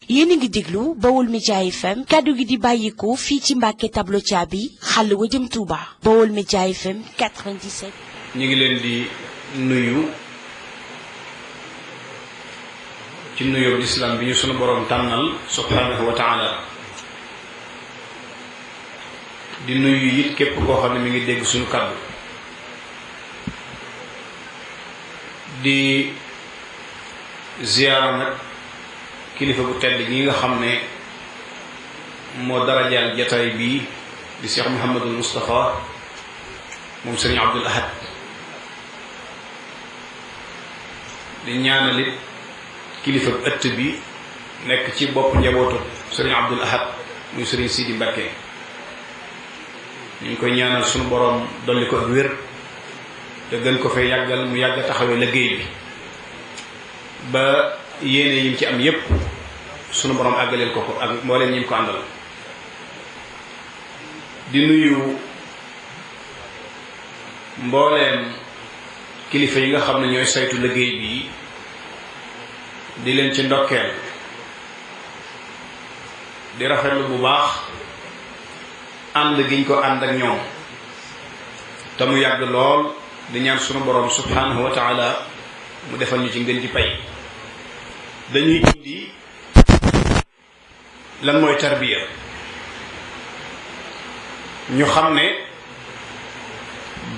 yéen a ngi déglu Baol Média FM kaddu gi di bàyyikoo fii ci Mbàkke tableau caabi xàll wa jëm Touba Baol Média FM 97. ñu ngi leen di nuyu ci nuyoo lislaam bi ñu sunu boroom tànnal subhanahu wa taala di nuyu it képp koo xam ne mi ngi dégg suñu kaddu di ziyaara nag kilifa bu tedd gi nga xam ne moo darajaal jataay bii di Cheikh Mouhamadul Moustapha moom Serigne Abdoul Ahad di ñaanalit kilifa bu ëtt bi nekk ci bopp njabootu Serigne Abdoul Ahad muy Serigne Sidi Mbacké ñu ngi koy ñaanal sunu boroom dolli ko ak wér te gën ko fay yàggal mu yàgg taxawee liggéey bi ba yéene yim ci am yépp sunu boroom àggaleel ko ko ak mbooleem ñi ko àndal di nuyu mbooleem kilifa yi nga xam ne ñooy saytu liggéey bi di leen ci ndokkeel di rafetlu bu baax ànd giñ ko ànd ak ñoom te mu yàgg lool di ñaan sunu boroom subhanahu wa taala mu defal ñu ci ngën ci pay dañuy indi lan mooy tarbiya ñu xam ne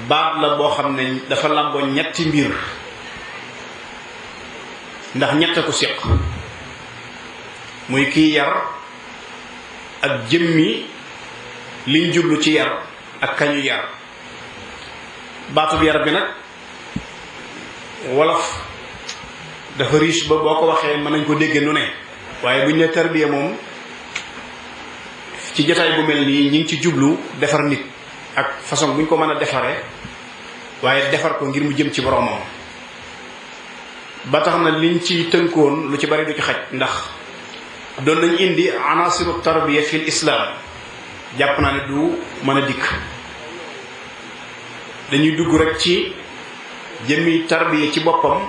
baat la boo xam ne dafa làmboo ñetti mbir ndax ñett ko séq muy kiy yar ak jëmmi liñ jublu ci yar ak kañu yar baatub yar bi nag wolof dafa riche ba boo ko waxee mën nañ ko dégge nu ne waaye buñ ne tarbiya moom ci jotaay bu mel nii ñi ngi ci jublu defar nit ak façon buñ ko mën a defaree waaye defar ko ngir mu jëm ci boromam ba tax na liñ ci tënkoon lu ci bari du ci xaj ndax doon nañ indi anasiru tarbiya fil islam jàpp naa ne du mën a dikk dañuy dugg rek ci jëmmi tarbiya ci boppam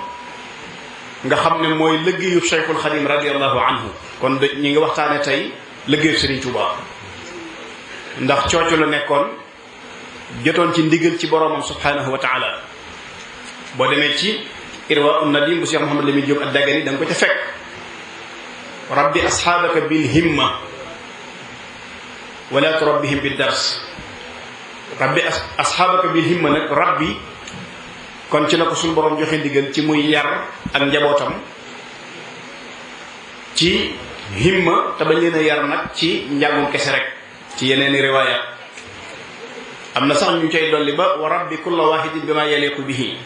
nga xam ne mooy liggéeyub Cheikhul Xadim radiallahu anhu kon ñi ngi waxtaane tey liggéeyub Serigne Touba ndax cooco la nekkoon jotoon ci ndigal ci boromam subhanahu wa taala boo demee ci irwa un nadim bu Cheikh Mouhamad Lamine Diop ad-Dagani da nga ko ca fekk rabbi asxaabaka bil himma wala turabbihim bi dars rabbi asxaabaka bil himma nag rabbi kon ci la ko suñu borom joxe ndigal ci muy yar ak njabootam ci himma te bañ leen a yar nag ci njàngum kese rek ci yeneen i riwaaya am na sax ñu cay dolli ba wa rabbi kulla wahidin bima yaliqu bihi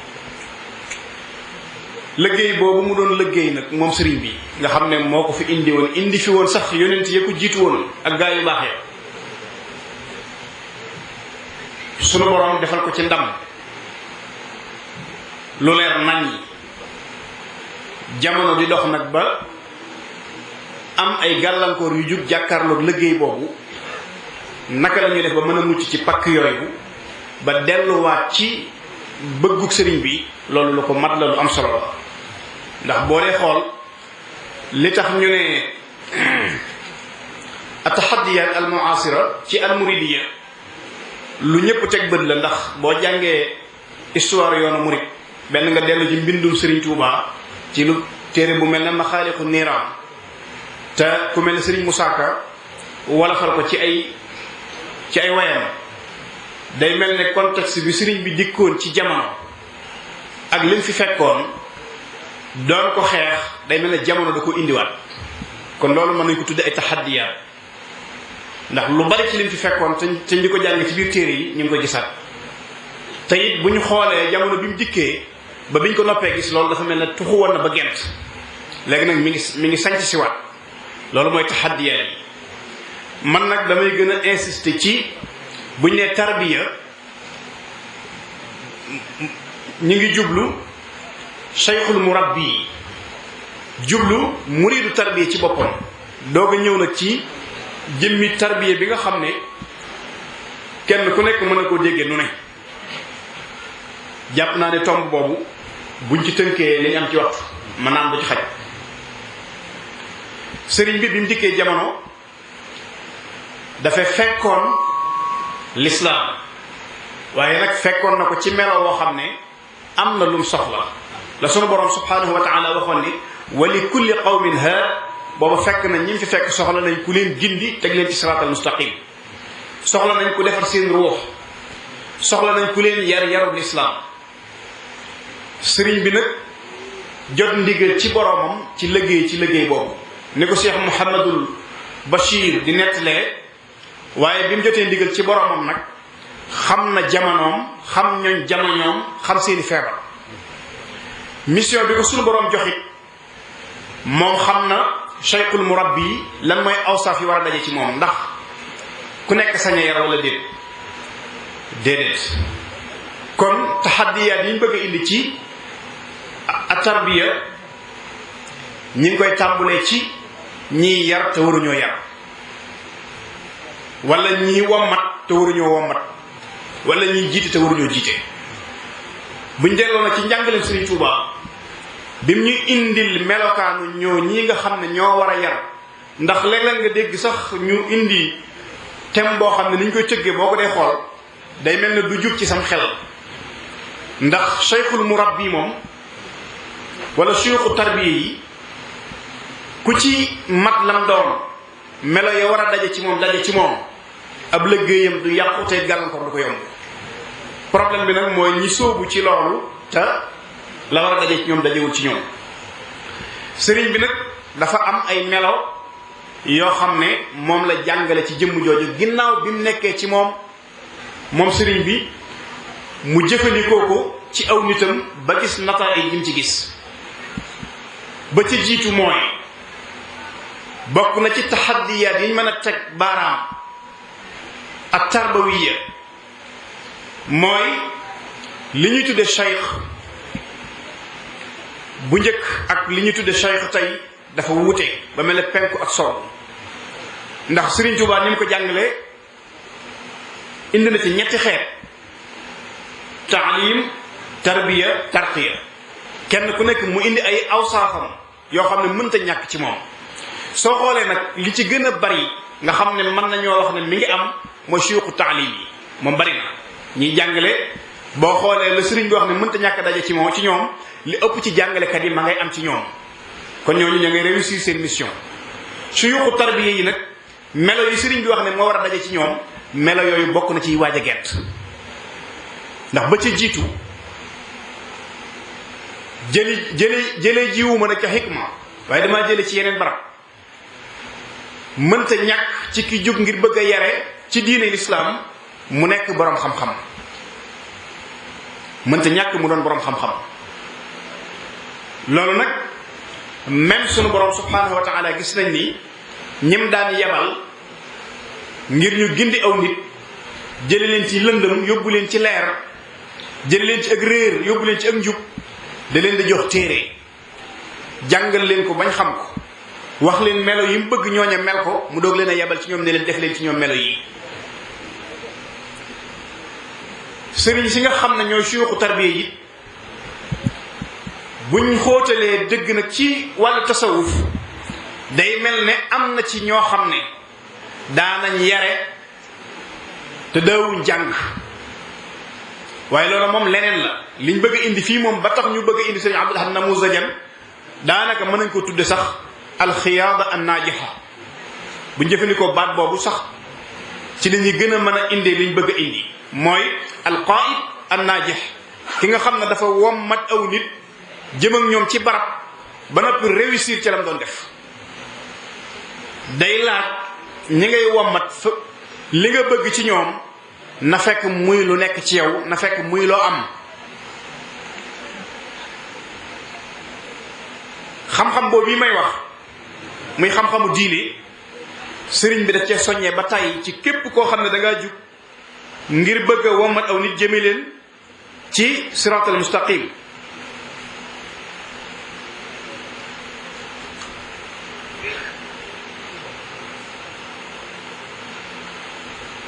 liggéey boobu mu doon liggéey nag moom sëriñ bi nga xam ne moo ko fi indi woon indi fi woon sax yonent ya ko jiitu woon ak gaa yu baax ya sunu borom defal ko ci ndam lu leer nañ jamono di dox nag ba am ay gàllankoor yu jug jàkkaarloog liggéey boobu naka la ñuy def ba mën a mucc ci pakk yooyu ba delluwaat ci bëggug sëriñ bi loolu lu ko mat la lu am solo la ndax boo dee xool li tax ñu ne ataxaddiyaat al muasira ci al muridiya lu ñëpp teg bët la ndax boo jàngee histoire yoonu murid benn nga dellu ci mbindum Serigne Touba ci lu téere bu mel ne Maxaaliqu Niiraan te ku mel ne Serigne Moussa Ka wolofal ko ci ay wayam day mel ne contexte bi Serigne bi dikkoon ci jamono ak lim fi fekkoon doon ko xeex day mel ne jamono da ko indiwaat kon loolu mën nañ ko tudde ay taxaddiyaat ndax lu bari ci lim fi fekkoon te di ko jàng ci biir téere yi ñu ngi ko gisaat te it bu ñu xoolee jamono bi mu dikkee ba biñ ko noppee gis loolu dafa mel ne tuxu woon na ba gent léegi nag mi ngi sanc si waat loolu mooy taxaddiyaat yi man nag damay gën a insister ci buñ nee tarbiya ñu ngi jublu cheikhul murabbi jublu muridu tarbiya ci boppam doog a ñëw nag ci jëmmi tarbiya bi nga xam ne kenn ku nekk mën na koo déggee nu ne jàpp naa ne tomb boobu buñ ci tënkee li ñu am ci waxtu mën naa am du ci xaj sëriñ bi mu dikkee jamono dafa fekkoon lislaam waaye nag fekkoon na ko ci melo woo xam ne am na lum soxla la sunu borom subhanahu wa taala waxoon ni wa li kulli qawmin haad booba fekk na ñi fi fekk soxla nañ ku leen gindi teg leen ci siraatal mustaqim soxla nañ ku defar seen ruux soxla nañ ku leen yar yarub lislaam sëriñ bi nag jot ndigal ci boromam ci liggéey boobu ni ko Cheikh Mouhamadul Bachir di nettalee waaye bi mu jotee ndigal ci boromam nag xam na jamonoom xam ñooñ jamonoom xam seeni feebar mission bi ko suñu borom joxit moom xam na cheikhul murabbi lan mooy awsaaf yi war a daje ci moom ndax ku nekk sañ a yar wala déedéet kon taxaddiyaat yi ñu bëgg a indi ci a tarbiya ñi ngi koy tàmbulee ci ñiy yar te waruñoo yar wala ñiy wommat te waruñoo wommat wala ñiy jiite te waruñoo jiite buñ delloo na ci njàngaleem Sëriñ Tuubaa bi mu ñuy indil melokaanu ñoo ñii nga xam ne ñoo war a yar ndax léeg-léeg nga dégg sax ñu indi thème boo xam ne ni ñu koy tëggee boo ko dee xool day mel ne du jub ci sam xel ndax cheikhul murabbi moom wala cheikhu tarbiya yi ku ci mat lam doon melo ya war a daje ci moom ab liggéeyam du yàqu te gàllankoor du ko yomb problème bi nag mooy ñi sóobu ci loolu te la war a daje ci ñoom dajewul ci ñoom sëriñ bi nag dafa am ay melo yoo xam ne moom la jàngale ci jëmm jooju ginnaaw bi mu nekkee ci moom sëriñ bi mu jëfandikoo ko ci aw nitam ba gis nataay yi ci gis ba ci jiitu mooy bokk na ci taxaddiyaat yi ñu mën a teg baaraam ak tarbawiya mooy li ñuy tudde cheikh bu njëkk ak li ñuy tudde cheikh tey dafa wuute ba mel ne penku ak sow ndax Sëriñ Tuubaa ni mu ko jàngalee indi na ci ñetti xeet taalim tarbiya tarqiya kenn ku nekk mu indi ay awsaafam yoo xam ne mënta ñàkk ci moom soo xoolee nag li ci gën a bari nga xam ne mën nañoo wax ne mi ngi am mooy suyuqu taalim yi moom bari na ñiy jàngale boo xoolee la sëriñ bi wax ne mënta ñàkk daje ci ñoom li ëpp ci jàngalekat yi ma ngay am ci ñoom kon ñooñu ña ngay réussir seen mission suyuqu tarbiya yi nag melo yi sëriñ bi wax ne moo war a daje ci ñoom melo yooyu bokk na ci waaj a gent ndax ba ca jiitu jëlee jiwuma nag ca xikma waaye damaa jële ci yeneen barab mënta ñàkk ci ki jóg ngir bëgg a yare ci diine lislaam mu nekk boroom xam-xam mënta ñàkk mu doon boroom xam-xam loolu nag même sunu boroom subhanahu wa taala gis nañ ni ñim daan yebal ngir ñu gindi aw nit jële leen ci lëndëm yóbbu leen ci leer jële leen ci ak réer yóbbu leen ci ak njub da leen di jox téere jàngal leen ko bañ xam ko wax leen melo yi mu bëgg ñooña mel ko mu doog leen a yebal ci ñoom ne leen def leen ci ñoom melo yi sëriñ si nga xam ne ñooy suyuxu tarbiya yi buñ xóotalee dëgg nag ci wàllu tasawuf day mel ne am na ci ñoo xam ne daanañ yare te daawuñ jàng waaye loolu moom leneen la liñ bëgg a indi fii moom ba tax ñu bëgg a indi sëriñ Abdul Ahad namuzajan daanaka mën nañ ko tudde sax alxiyaada an naajixa buñ jëfandikoo baat boobu sax ci li ñuy gën a mën a indee liñ bëgg a indi mooy alqaid an naajix ki nga xam ne dafa wommat aw nit jëm ak ñoom ci barab ba noppi réussir ca lam doon def day laaj ñi ngay wommat fa li nga bëgg ci ñoom na fekk muy lu nekk ci yow na fekk muy loo am xam-xam boobu yi may wax muy xam-xamu diine sëriñ bi da cee soññee ba tàyyi ci képp koo xam ne da ngaa jug ngir bëgg a wommat aw nit jëme leen ci siraatal mustaqim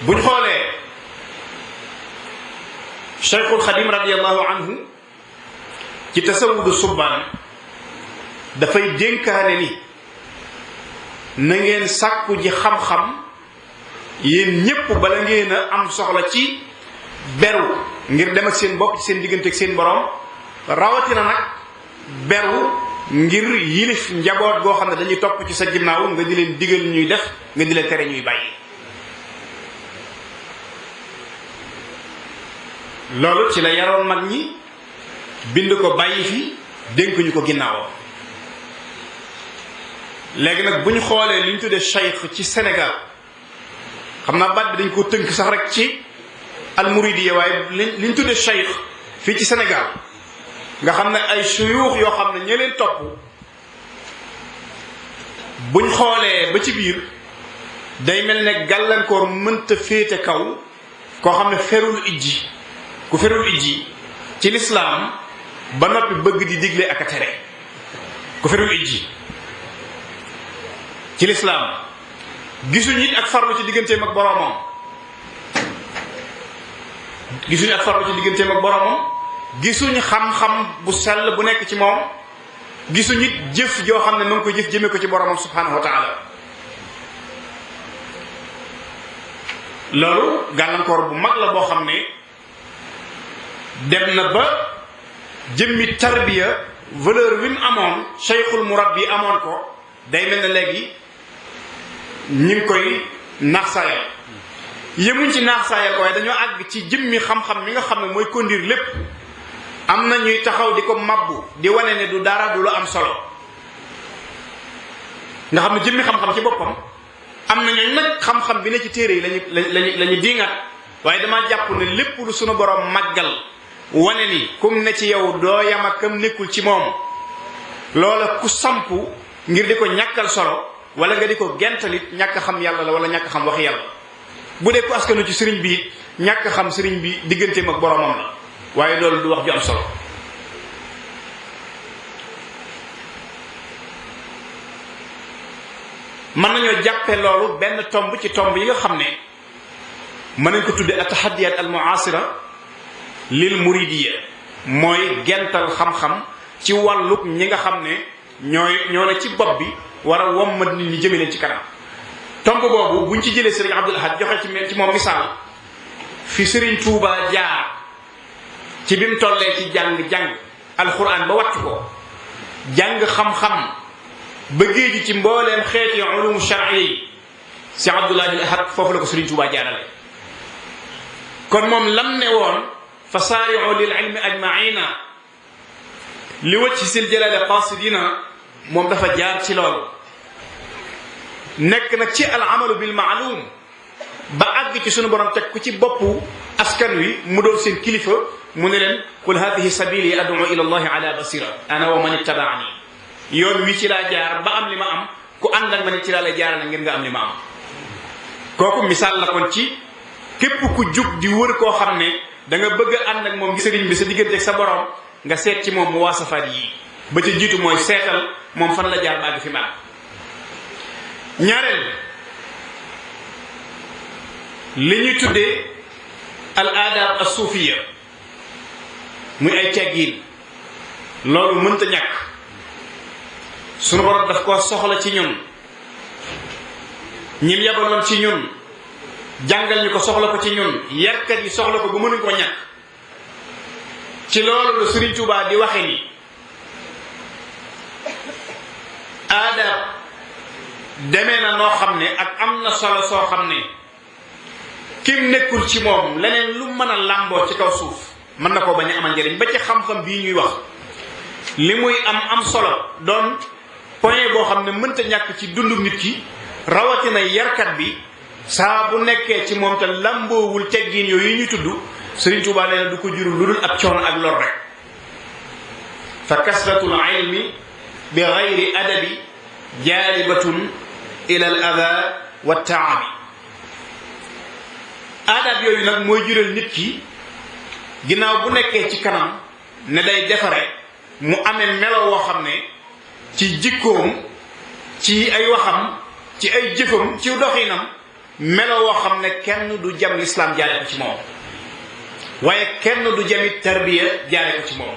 buñ xoolee Cheikhul Xadim radiallahu anhu ci tasawudu subbaan dafay dénkaane ni na ngeen sàkku ji xam-xam yéen ñépp bala ngeen a am soxla ci beru ngir dem ak seen bopp ci seen diggante ak seen borom rawatina nag beru ngir yilif njaboot goo xam ne dañuy topp ci sa ginnaaw nga di leen digal ñuy def nga di leen tere ñuy bàyyi. loolu ci la yaroon mag ñi bind ko bàyyi fi dénk ñu ko ginnaawam. léegi nag bu ñu xoolee li ñu tuddee cheikh ci Sénégal xam naa baat bi dañ ko tënk sax rek ci almuridiya waaye li ñu tuddee cheikh fii ci Sénégal nga xam ne ay suyuux yoo xam ne ña leen topp buñ xoolee ba ci biir day mel ne gàllankoor mënta féete kaw koo xam ne ferul ijji ku ferul ijji ci lislaam ba noppi bëgg di digle ak a tere ku ferul ijji ci lislaam gisuñ it ak farlu ci digganteem ak boromam gisuñ ak farlu ci digganteem ak boromam gisuñ xam-xam bu sell bu nekk ci moom gisuñ it jëf joo xam ne ma ngi koy jëf jëme ko ci boromam subhanahu wa taala loolu gàllankoor bu mag la boo xam ne dem na ba jëmmi tarbiya valeur wi mu amoon cheikhul murabbi amoon ko day mel ne léegi ñu ngi koy naax saayal yemuñ ci naax saayal ko waaye dañoo àgg ci jëmmi xam-xam mi nga xam ne mooy conduire lépp am na ñuy taxaw di ko mabbu di wane ne du dara du lu am solo nga xam ne jëmmi xam-xam ci boppam am na ñooñu nag xam-xam bi ne ci téere yi lañu diingat waaye dama jàpp ne lépp lu sunu borom màggal wane ni kum ne ci yow doo yam ak kam nekkul ci moom loola ku sampu ngir di ko ñàkkal solo wala nga di ko gentalit ñàkk xam yàlla la wala ñàkk xam wax yàlla bu dee ku askanu ci sëriñ bi it ñàkk xam sëriñ bi digganteem ak boromam la waaye loolu du wax ju am solo mën nañoo jàppe loolu benn tomb ci tomb yi nga xam ne mën nañ ko tudde atahadiyat al muasira lil muridiya mooy gental xam-xam ci wàlluk ñi nga xam ne ñoo ne ci bopp bi war a wommat nit ñi jëme leen ci kanam tomb boobu buñ ci jëlee sëriñ Abdul Ahad joxe ci moom misaal fi sëriñ Tuubaa jaar ci bi mu tollee ci jàng alxuraan ba wàcc ko jàng xam-xam ba géeju ci mbooleem xeeti ulumu shar'iyya yi si Abdul Ahad foofu la ko sëriñ Tuubaa jaarale kon moom lam ne woon fa saari'u lil ilmi ajmaina li wacc sil jalale qasidina moom dafa jaar ci loolu nekk nag ci al amalu bil maalum ba àgg ci sunu borom teg ku ci boppu askan wi mu doon seen kilifa mu ne leen qul hadihi sabili ad'u ila allahi ala basira ana wa man ittabaani yoon wi ci laa jaar ba am li ma am ku ànd ak ma ne ci laa lay jaarale ngir nga am li ma am kooku misaal la kon ci képp ku jug di wër koo xam ne da nga bëgg a ànd ak moom gi sëriñ bi sa diggante ak sa borom nga seet ci moom mu waasafaat yi ba ca jiitu mooy seetal moom fan la jaar ba àgg fi ma ñaareel li ñuy tuddee al adab as suufiya muy ay teggiin loolu mënta ñàkk sunu borom daf ko soxla ci ñun ñim yabaloon ci ñun jàngal ñu ko soxla ko ci ñun yarkat yi soxla ko ba mënuñ ko ñàkk ci loolu la Sëriñ Tuubaa di waxe ni adab demee na noo xam ne ak am na solo soo xam ne kim nekkul ci moom leneen lu mën a làmboo ci kaw suuf mën na koo bañ a amal njëriñ ba ci xam-xam bii ñuy wax li muy am solo doon point boo xam ne mënta ñàkk ci dundu nit ki rawatina yarkat bi saa bu nekkee ci moom te làmboowul teggiin yooyu ñuy tudd Sëriñ Tuubaa nee na du ko jurul lu dul ab coono ak lor rek fa kasratul ilmi bi gayri adabi jaalibatun ila al ada wa taabi adab yooyu nag mooy jural nit ki ginnaaw bu nekkee ci kanam ne day defare mu amee melo woo xam ne ci jikkoom ci ay waxam ci ay jëfam ci doxinam melo woo xam ne kenn du jam lislaam jaare ko ci moom waaye kenn du jamit tarbiya jaare ko ci moom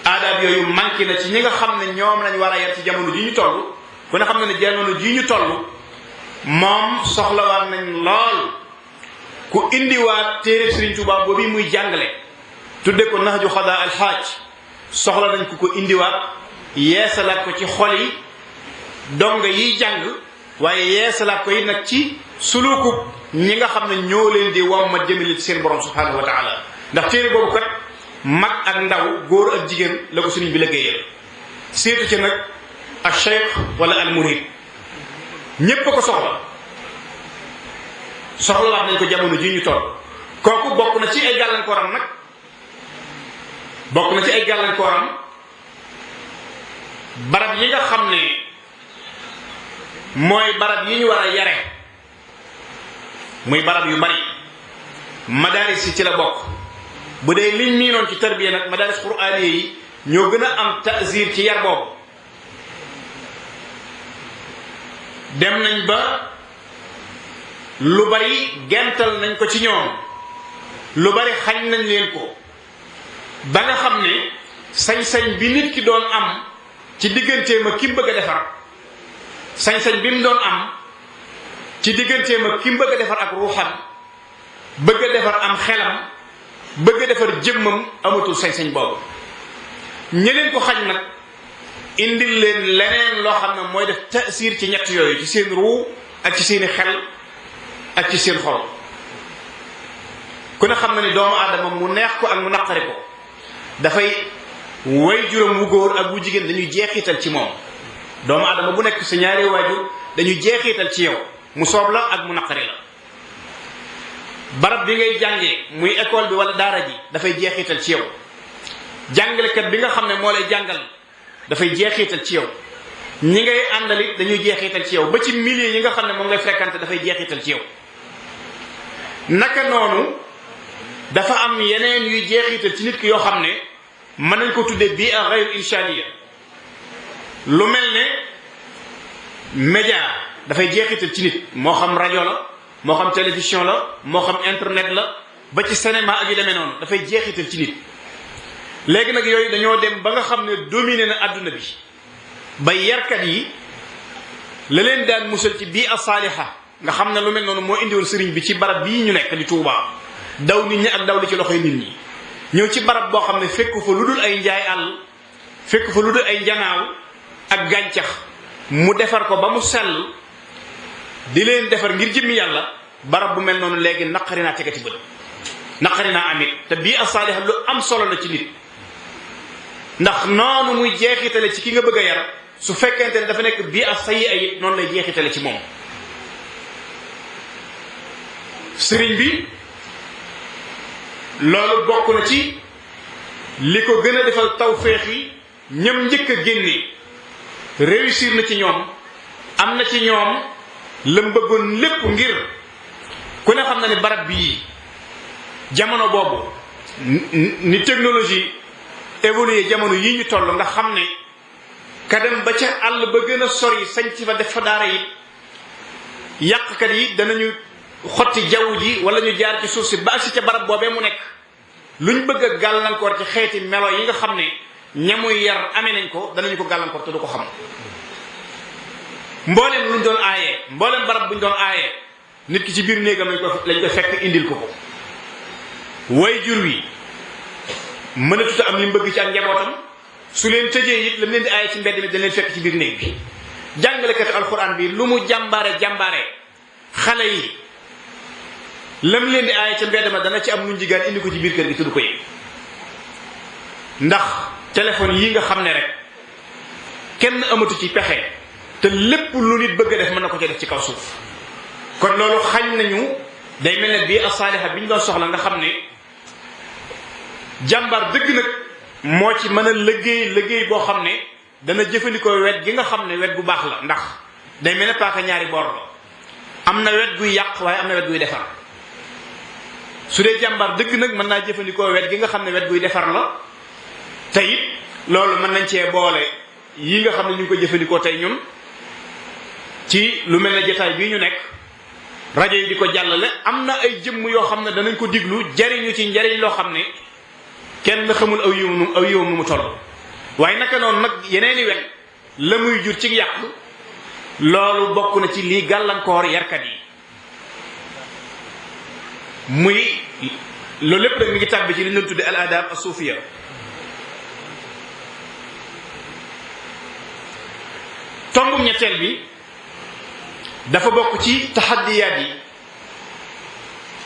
adab yooyu manqué na ci ñi nga xam ne ñoom lañ war a yar ci jamono ji ñu toll ku ne xam na ne jamono ji ñu toll moom soxlawaat nañ lool ku indiwaat téere Sëriñ Tuubaa boobu muy jàngale tudde ko Nahju Xadaa al Xaaj soxla nañ ku ko indiwaat yeesalaat ko ci xol yi donga yiy jàng waaye yeesalaat ko yi nag ci sulukub ñi nga xam ne ñoo leen di wamma jëmale ci seen borom subhanahu wa taala ndax téere boobu kat mag ak ndaw góor ak jigéen la ko sëriñ bi liggéeyal seetu ci nag al cheikh wala al murid ñépp ko soxlawaat nañ ko jamono ji ñu toll kooku bokk na ci ay gàllankooram nag barab yi nga xam ne mooy barab yi ñu war a yare muy barab yu bari madaaris yi ci la bokk bu dee liñ miinoon ci tarbiya nag madaaris quraaniya yi ñoo gën a am taasir ci yar boobu dem nañ ba lu bari gental nañ ko ci ñoom lu bari xañ nañ leen ko ba nga xam ne sañ-sañ bi nit ki doon am ci digganteem ak ki mu bëgg a defar sañ-sañ bi mu doon am ci digganteem ak ki mu bëgg a defar ak ruuxam bëgg a defar am xelam bëgg a defar jëmmam amatul sañ-sañ boobu ñeneen ko xañ nag indil leen leneen loo xam ne mooy def taasir ci ñett yooyu ci seen ruu ak ci seeni xel ak ci seen xol ku ne xam na ni doomu aadama mu neex ko ak mu naqari ko dafay way juróom wu góor ak wu jigéen dañuy jeexital ci moom doomu aadama bu nekk sa ñaari waajur dañuy jeexital ci yow mu soob la ak mu naqari la barab bi ngay jàngee muy école bi wala daara ji dafay jeexital ci yow jàngalekat bi nga xam ne moo lay jàngal dafay jeexital ci yow ñi ngay àndali dañuy jeexital ci yow ba ci milieu yi nga xam ne moom ngay fréquenté dafay jeexital ci yow naka noonu dafa am yeneen yuy jeexital ci nit ki yoo xam ne mën nañ ko tuddee bii a xayru insaaniya lu mel ne média dafay jeexital ci nit moo xam rajo la moo xam télévision la moo xam internet la ba ci cinéma ak yu demee noonu dafay jeexital ci nit léegi nag yooyu dañoo dem ba nga xam ne dominé na adduna bi ba yarkat yi la leen daan musal ci bii a saaliha nga xam ne lu mel noonu moo indiwoon sëriñ bi ci barab bii ñu nekk di Tuubaa daw nit ñi ak daw li ci loxoy nit ñi ñëw ci barab boo xam ne fekku fa lu dul ay njaay àll fekku fa lu dul ay njanaaw ak gàncax mu defar ko ba mu sell di leen defar ngir jëmmi yàlla barab bu mel noonu léegi naqari naa tegati bët naqari naa amit te bii a saaliha lu am solo la ci nit ndax noonu muy jeexitale ci ki nga bëgg a yar su fekkente ne dafa nekk bii a sayi ay noonu lay jeexitale ci moom sëriñ bi loolu bokk na ci li ko gën a defal tawféex yi ñam njëkk a génne réussir na ci ñoom am na ci ñoom lam bëggoon lépp ngir ku ne xam na ne barab bii jamono boobu ni technologie évolué jamono yi ñu toll nga xam ne ka dem ba ca àll ba gën a sori sañ ci fa def fa daara yi yàqkat yi danañu xotti jaww ji wala ñu jaar ci suuf si ba agsi ca barab boobee mu nekk luñ bëgg a gàllankoor ci xeeti melo yi nga xam ne ñamuy yar amee nañ ko danañu ko gàllankoor te du ko xam mboolem luñ doon aayee mboolem barab buñ doon aayee nit ki ci biir néegam lañ ko fekk indil ko ko way jur wi mën a tuta am li mu bëgg ci ak njabootam su leen tëjee it lam leen di aayee ci mbedd mi dañ leen fekk ci biir néeg bi jàngalekati alxuraan bi lu mu jàmbaare xale yi lam leen di aaye ca mbedd ma dana ci am nu njigaan indi ko ci biir kër gi tudd ko yëg ndax téléphone yi nga xam ne rek kenn amatu ci pexe te lépp lu nit bëgg a def mën na ko ci def ci kaw suuf kon loolu xañ nañu day mel ne bii asaaliha bi ñu doon soxla nga xam ne jàmbaar dëgg nag moo ci mën a liggéey boo xam ne dana jëfandikoo wet gi nga xam ne wet gu baax la ndax day mel ne paaka ñaari boor la am na wet guy yàq waaye am na wet guy defar su dee jàmbaar dëgg nag mën naa jëfandikoo wet gi nga xam ne wet guy defar la te it loolu mën nañ cee boole yi nga xam ne ñu ngi ko jëfandikoo tey ñun ci lu mel ne jotaay bii ñu nekk rajo yi di ko jàllale am na ay jëmm yoo xam ne danañ ko diglu jariñu ci njariñ loo xam ne kenn xamul aw yiwam nu mu toll waaye naka noonu nag yeneeni wet la muy jur ci yàq loolu bokk na ci lii gàllankoor yarkat yi muy loolu lépp nag mi ngi tàbbi ci li ñu doon tudde al adab as suufiya tombum ñetteel bi dafa bokk ci taxaddiyaat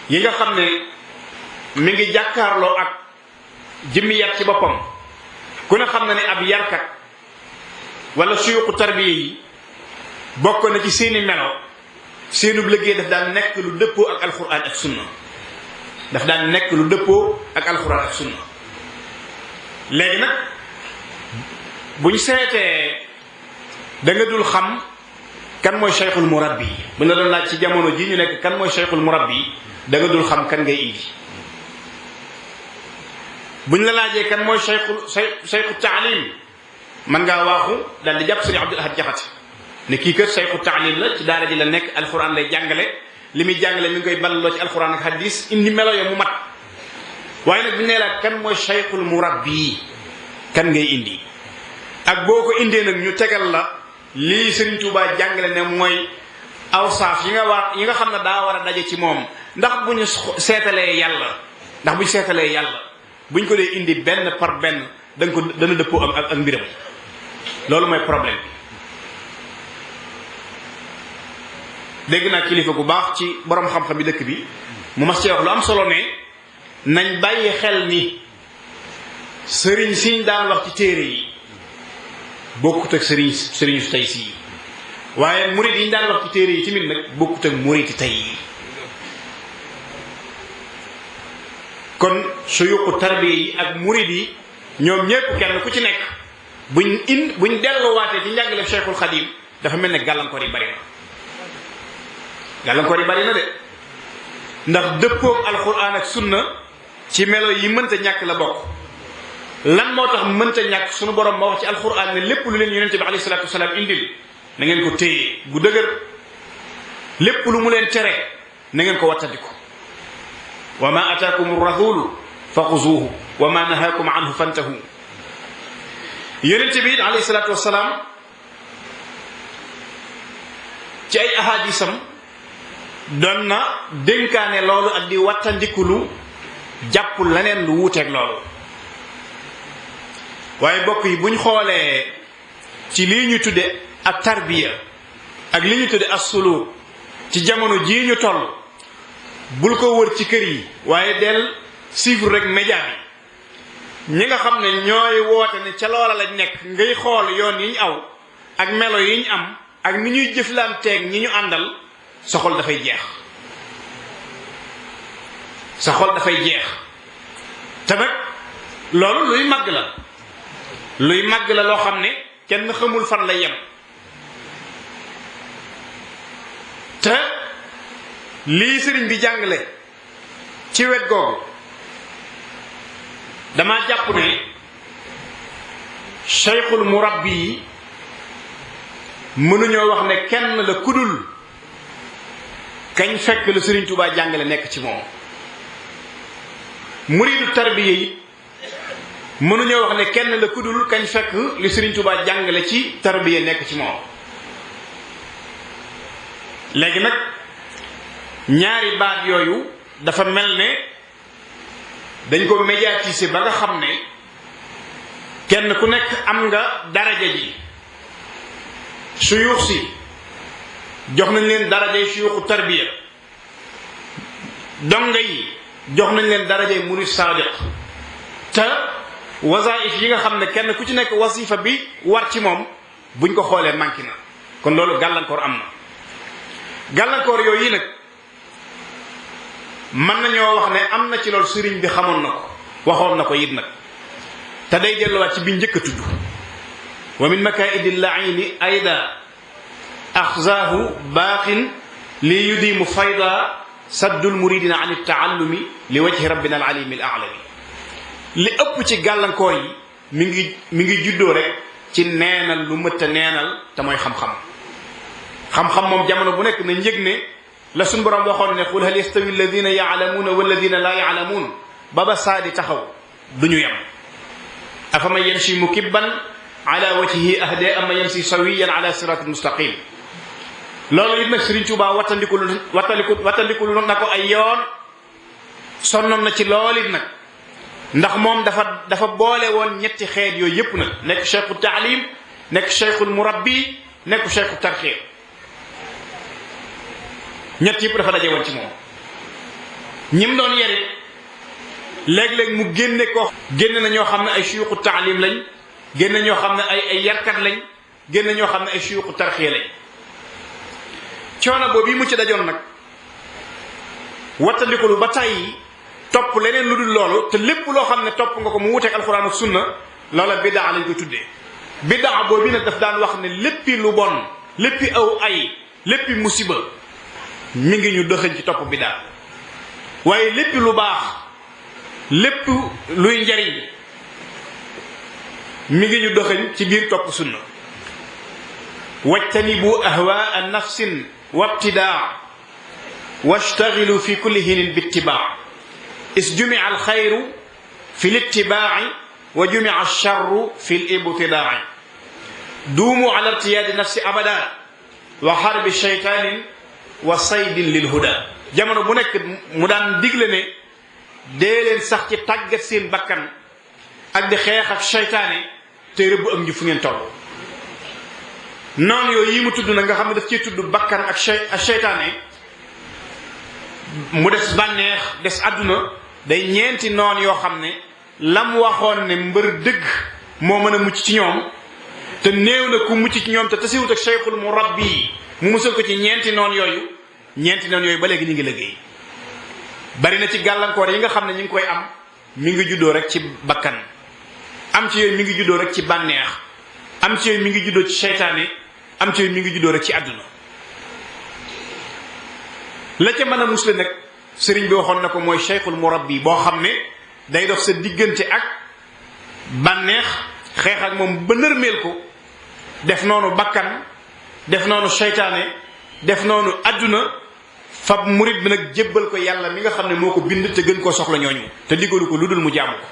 yi nga xam ne mi ngi jàkkaarloo ak jëmmi yar ci boppam ku ne xam na ne ab yarkat wala suyuqu tarbiya yi bokk na ci seeni melo seenub liggéey daf daan nekk lu dëppoo ak alquran ak sunna daf daan nekk lu dëppoo ak alquran ak sunna léegi nag buñ seetee da nga dul xam kan mooy cheikhul murabbi bu la doon laaj ci jamono ji ñu nekk kan mooy cheikhul murabbi da nga dul xam kan ngay indi buñ la laajee kan mooy cheikhu taalim man ngaa waaxu daal di jàpp sëriñ Abdul Ahad Jaxate ne kii kër cheikhu taalim la ci daara ji la nekk alquran lay jàngale li muy jàngale mi ngi koy ballaloo ci alquran ak hadis indi melo yo mu mat waaye nag bu ñu nee la kan mooy cheikhul murabbi kan ngay indi ak boo ko indee nag ñu tegal la lii Serigne Touba jàngale ne mooy awsaaf yi nga xam ne daa war a daje ci moom ndax bu ñu seetalee yàlla buñ ko dee indi benn par benn dana dëppoo ak mbiram loolu mooy problème bi dégg naa kilifa gu baax ci borom xam-xam bi dëkk bi mu mas ci wax lu am solo ne nañ bàyyi xel ni sëriñ siñ daan wax ci téere yi bokkut ak sëriñ su tey sii waaye murit yi ñu daan wax ci téere yi tamit nag bokkut ak muriti tey yi kon suyuqu tarbiya yi ak murit yi ñoom ñépp kenn ku ci nekk buñ delluwaatee ci njàngale Cheikhul Khadim dafa mel ne gàllankoor yi bari na de ndax dëppoog alquran ak sunna ci melo yi mënta ñàkk la bokk lan moo tax mënta ñàkk sunu borom moo wax ci alquran ne lépp lu leen yonente bi alayhi salatu wasalaam indil na ngeen ko téye bu dëgër lépp lu mu leen tere na ngeen ko wattandiko wa ma ataakum rasulu fa xuzuuhu wa ma nahaakum anhu fantahu yonente bi alayhi salatu wasalaam ci ay ahadisam doon na dénkaane loolu ak di wattandikulu jàpp leneen lu wuuteeg loolu waaye bokk yi buñ xoolee ci lii ñu tudde ak tarbiya ak li ñu tudde as-suluk ci jamono jii ñu toll bul ko wër ci kër yi waaye del suivre rek média bi ñi nga xam ne ñooy woote ne ca loola lañ nekk ngay xool yoon yi ñu aw ak melo yi ñu am ak ni ñuy jëflanteeg ñi ñu àndal sa xol dafay jeex te nag loolu luy màgg la loo xam ne kenn xamul fan lay yem te lii sëriñ bi jàngale ci wet googu dama jàpp ne cheikhul murabbi yi mënuñoo wax ne kenn la kudul kañ fekk la Sëriñ Tuubaa jàngale nekk ci moom muridu tarbiya yi mënuñoo wax ne kenn la kudul kañ fekk li Sëriñ Tuubaa jàngale ci tarbiya nekk ci moom léegi nag ñaari baat yooyu dafa mel ne dañ ko médiatiser ba nga xam ne kenn ku nekk am nga daraja ji suyuux si jox nañ leen darajay suyuuxu tarbiya donga yi jox nañ leen darajay murid sadiq te wasaif yi nga xam ne kenn ku ci nekk wasifa bi war ci moom buñ ko xoolee manqué na kon loolu gàllankoor am na gàllankoor yooyu nag mën nañoo wax ne am na ci loolu sëriñ bi xamoon na ko waxoon na ko it nag te day delluwaat ci bi njëkk a tudd wa min makaidi llaini ayda axzaahu baaqin li yudimu fayda saddul muridina an taallumi li wajhi rabbina al alimi al alami li ëpp ci gàllankoor yi mi ngi juddoo rek ci neenal lu mëtta neenal te mooy xam-xam moom jamono bu nekk nañ yëg ne la suñ borom waxoon ne qul hal yastawi alladina yaalamuuna walladina laa yaalamuun baba saadi taxaw duñu yem afaman yamshi mukibban ala wajhihi ahda ama yamshi sawiyan ala siratin mustaqim loolu it nag Serigne Touba wattandiku na ko ay yoon sonnoon na ci loolu it nag ndax moom dafa boole woon ñetti xeet yooyu yépp nag nekk cheikhu taalim nekk cheikhul murabbi nekk cheikhu tarxiir ñett yëpp dafa daje woon ci moom ñim doon yarit léeg-léeg mu génne na ñoo xam ne ay suyuxu taalim lañ génne ñoo xam ne ay yarkat lañ génne ñoo xam ne ay suyuxu tarxiir lañ coono boobu yi mu ci dajoon nag wattandikulu ba tàyyi topp leneen lu dul loolu te lépp loo xam ne topp nga ko mu wuteeg alxuraan ak sunna loola biddaa lañ ko tuddee biddaa boobu nag daf daan wax ne léppi lu bon léppi aw ay léppi musiba mi ngi ñu dëxëñ ci topp biddaa waaye léppi lu baax lépp luy njariñ mi ngi ñu dëxëñ ci biir topp sunna wajtanibu ahwaa nafsin wabtidaa washtagilu fi kulli hinin bittibaa is jumia alxayru fi littibaai wa jumia alcharru fi libtidaai duumu ala irtiyaadi nafsi abada wa xarbi cheytaanin wa saydin lilhuda jamono bu nekk mu daan digle ne dee leen sax ci tàggat seen bakkan ak di xeex ak cheytaane te rëbb am nji fu ngeen toll noonu yooyu yi mu tudd na nga xam ne daf cee tudd bakkan ak cheytaane mu des bànneex des àdduna day ñeenti noon yoo xam ne lam waxoon ne mbër dëgg moo mën a mucc ci ñoom te néew na ku mucc ci ñoom te tasiwut ak cheikhul murabbi mu musal ko ci ñeenti noon yooyu ba léegi ñu ngi liggéey bari na ci gàllankoor yi nga xam ne ñu ngi koy am mi ngi juddoo rek ci bakkan am ci yooyu mi ngi juddoo rek ci bànneex am ci yooyu mi ngi juddoo ci seytaane am ci yooyu mi ngi juddoo rek ci àdduna la ca mën a musle nag sëriñ bi waxoon na ko mooy cheikhul murabbi boo xam ne day dox sa diggante ak bànneex xeex ak moom ba nërmeel ko def noonu bakkan def noonu seytaane def noonu àdduna fab murit bi nag jébbal ko yàlla mi nga xam ne moo ko bind te gën koo soxla ñooñu te diggalu ko lu dul mu jaamu ko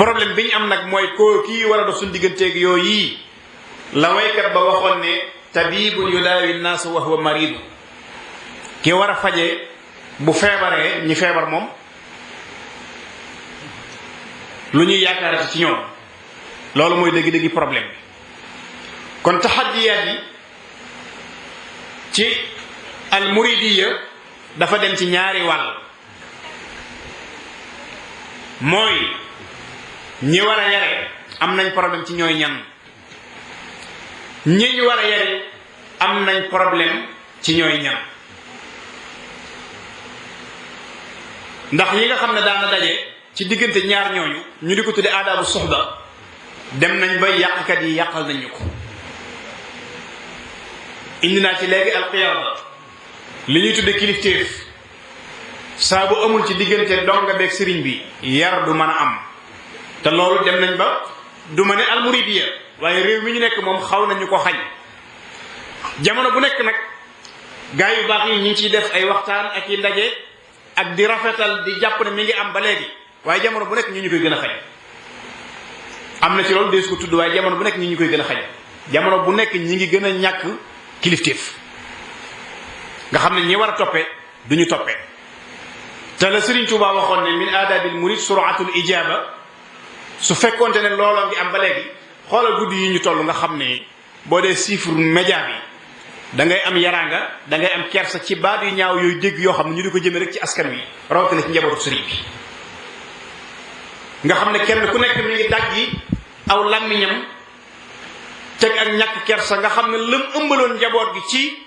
problème bi ñu am nag mooy koo kii war a dox suñu digganteeg yooyu la waykat ba waxoon ne tabibun yudaawi naas wa huwa maridu ki war a faje bu feebaree ñi feebar moom lu ñuy yaakaarati ci ñoom loolu mooy dëgg-dëggi problème bi kon taxaddiyaat yi ci al muridiya dafa dem ci ñaari wàll mooy ñi war a yare am nañ problème ci ñooy ñan ñi ñu war a yare am nañ problème ci ñooy ñan ndax yi nga xam ne daana daje ci diggante ñaar ñooñu ñu di ko tudde aadaabu soxba dem nañ ba yàqkat yi yàqal nañ ñu ko indi naa ci léegi alqiyaada li ñuy tudde kilifteef saa bu amul ci diggante donga beeg sëriñ bi yar du mën a am te loolu dem nañ ba du ma ne almuridiya waaye réew mi ñu nekk moom xaw nañu ko xañ jamono bu nekk nag gaa yu baax yi ñu ngi ciy def ay waxtaan ak i ndaje ak di rafetal di jàpp ne mi ngi am ba léegi waaye jamono bu nekk ñu koy gën a xañ am na ci loolu dees ko tudd waaye jamono bu nekk ñu koy gën a xañ jamono bu nekk ñi ngi gën a ñàkk kilifteef nga xam ne ñi war a toppe duñu toppe te la Sëriñ Tuubaa waxoon ne min aadabil murid suratul ijaba su fekkoonte ne looloo ngi am ba léegi xoolal guddi yi ñu toll nga xam ne boo dee chiffre média bi da ngay am yaraanga da ngay am kersa ci baat yu ñaaw yooyu dégg yoo xam ne ñu di ko jëme rek ci askan wi rawatina ci njabootu sëriñ bi nga xam ne kenn ku nekk mi ngi daggi aw làmmiñam teg ak ñàkk kersa nga xam ne lam ëmbaloon njaboot gi ci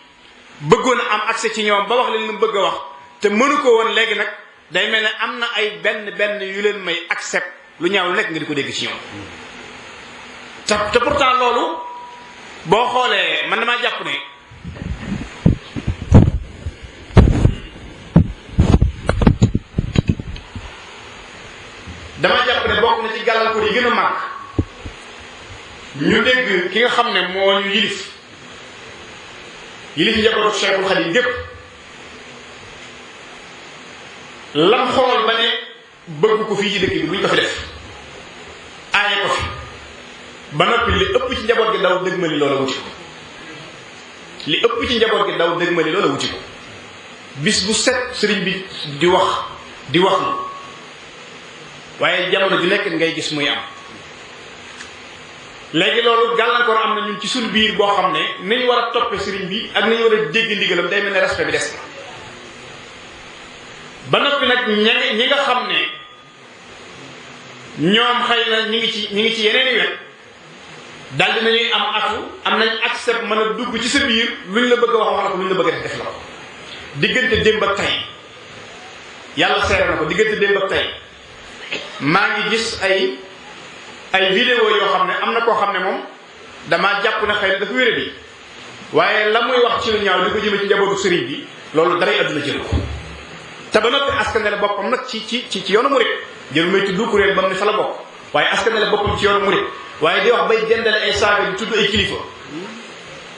bëggoon a am accès ci ñoom ba wax leen lu mu bëgg a wax te mënu ko woon léegi nag day mel ne am na ay benn yu leen may accept lu ñaaw lu nekk nga di ko dégg ci ñoom te pourtant loolu boo xoolee man damaa jàpp ne bokk na ci gàllankoor yi gën a màgg ñu dégg ki nga xam ne moo ñu yilif njabootu Cheikhul Khadim gépp lam xool ba ne bëgg ko fii ci dëkk bi buñ ko fi def aaye ko fi ba noppi li ëpp ci njaboot gi daw dëgg ma li loola wuti ko li ëpp ci njaboot gi daw dëgmali loola wuti ko bis bu set sëriñ bi di wax lu waaye jamono ju nekk ngay gis muy am léegi loolu gàllankoor am na ñun ci suñu biir boo xam ne nañ war a toppe sëriñ bi ak nañu war a dégg ndigalam day mel ne respect bi des na ba noppi nag ñi nga xam ne ñoom xëy na ñi ngi ci yeneen i wet daal dinañuy am atu am nañ accept mën a dugg ci sa biir luñ la bëgg a wax la ko luñ la bëgg a def la ko diggante démb ak tey yàlla seere na ko diggante démb ak tey maa ngi gis ay vidéo yoo xam ne am na koo xam ne moom damaa jàpp ne xëy na dafa wéré bi waaye la muy wax ci lu ñaaw di ko jëme ci njabootu sëriñ bi loolu daray àdduna jël ko te ba noppi askanale boppam nag ci yoonu murit jël may tudd kuréel ba mu ne fa la bokk waaye askanale boppam ci yoonu murit waaye di wax bay jëndale ay saaga di tudd ay kilifa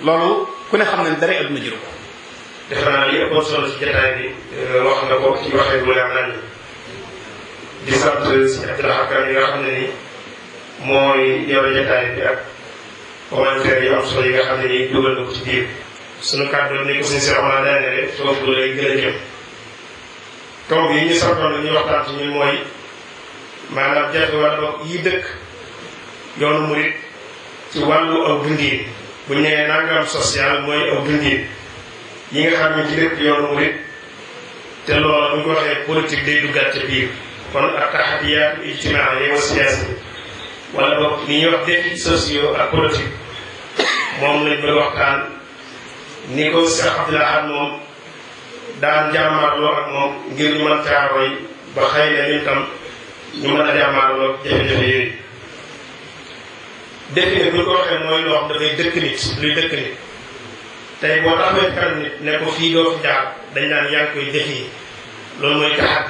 loolu ku ne xam ne daray àdduna jël ko. defe naa li ëppoon solo ci jotaay bi wax na ko ci waxee bu leer nañ di sant si Abdoulaye Kane yi nga xam ne ni mooy yore jotaay bi ak commentaire yu am solo yi nga xam ne nii dugal na ko ci biir sunu kàddu ni ko suñu seex naa daanele foofu lay gën a jëm tomb yi ñu santoon la ñuy waxtaan ci ñun mooy maanaam jafe wàllu yi dëkk yoonu murit ci wàllu aw dundin bu ñu nee nangam social mooy aw dundin yi nga xam ne ci dëkk yoonu murit te loolu bu ñu ko waxee politique day duggaat ca biir kon ak taxadiyaat ijtimaaiya wa siyaasi wala boog li ñuy wax défis sociaux ak politique moom lañ bëgg waxtaan ni ko Cheikh Abdoul Ahad moom daan jàmmaarloo ak moom ngir ñu mën caa roy ba xëy na ñun tam ñu mën a jàmmaarloo jafe-jafe yooyu défi nag bu ñu ko waxee mooy loo xam dafay dëkk nit luy dëkk nit tey boo taxawee kanam nit ne ko fii doo fi jaar dañ naan yaa ngi koy défi loolu mooy taxat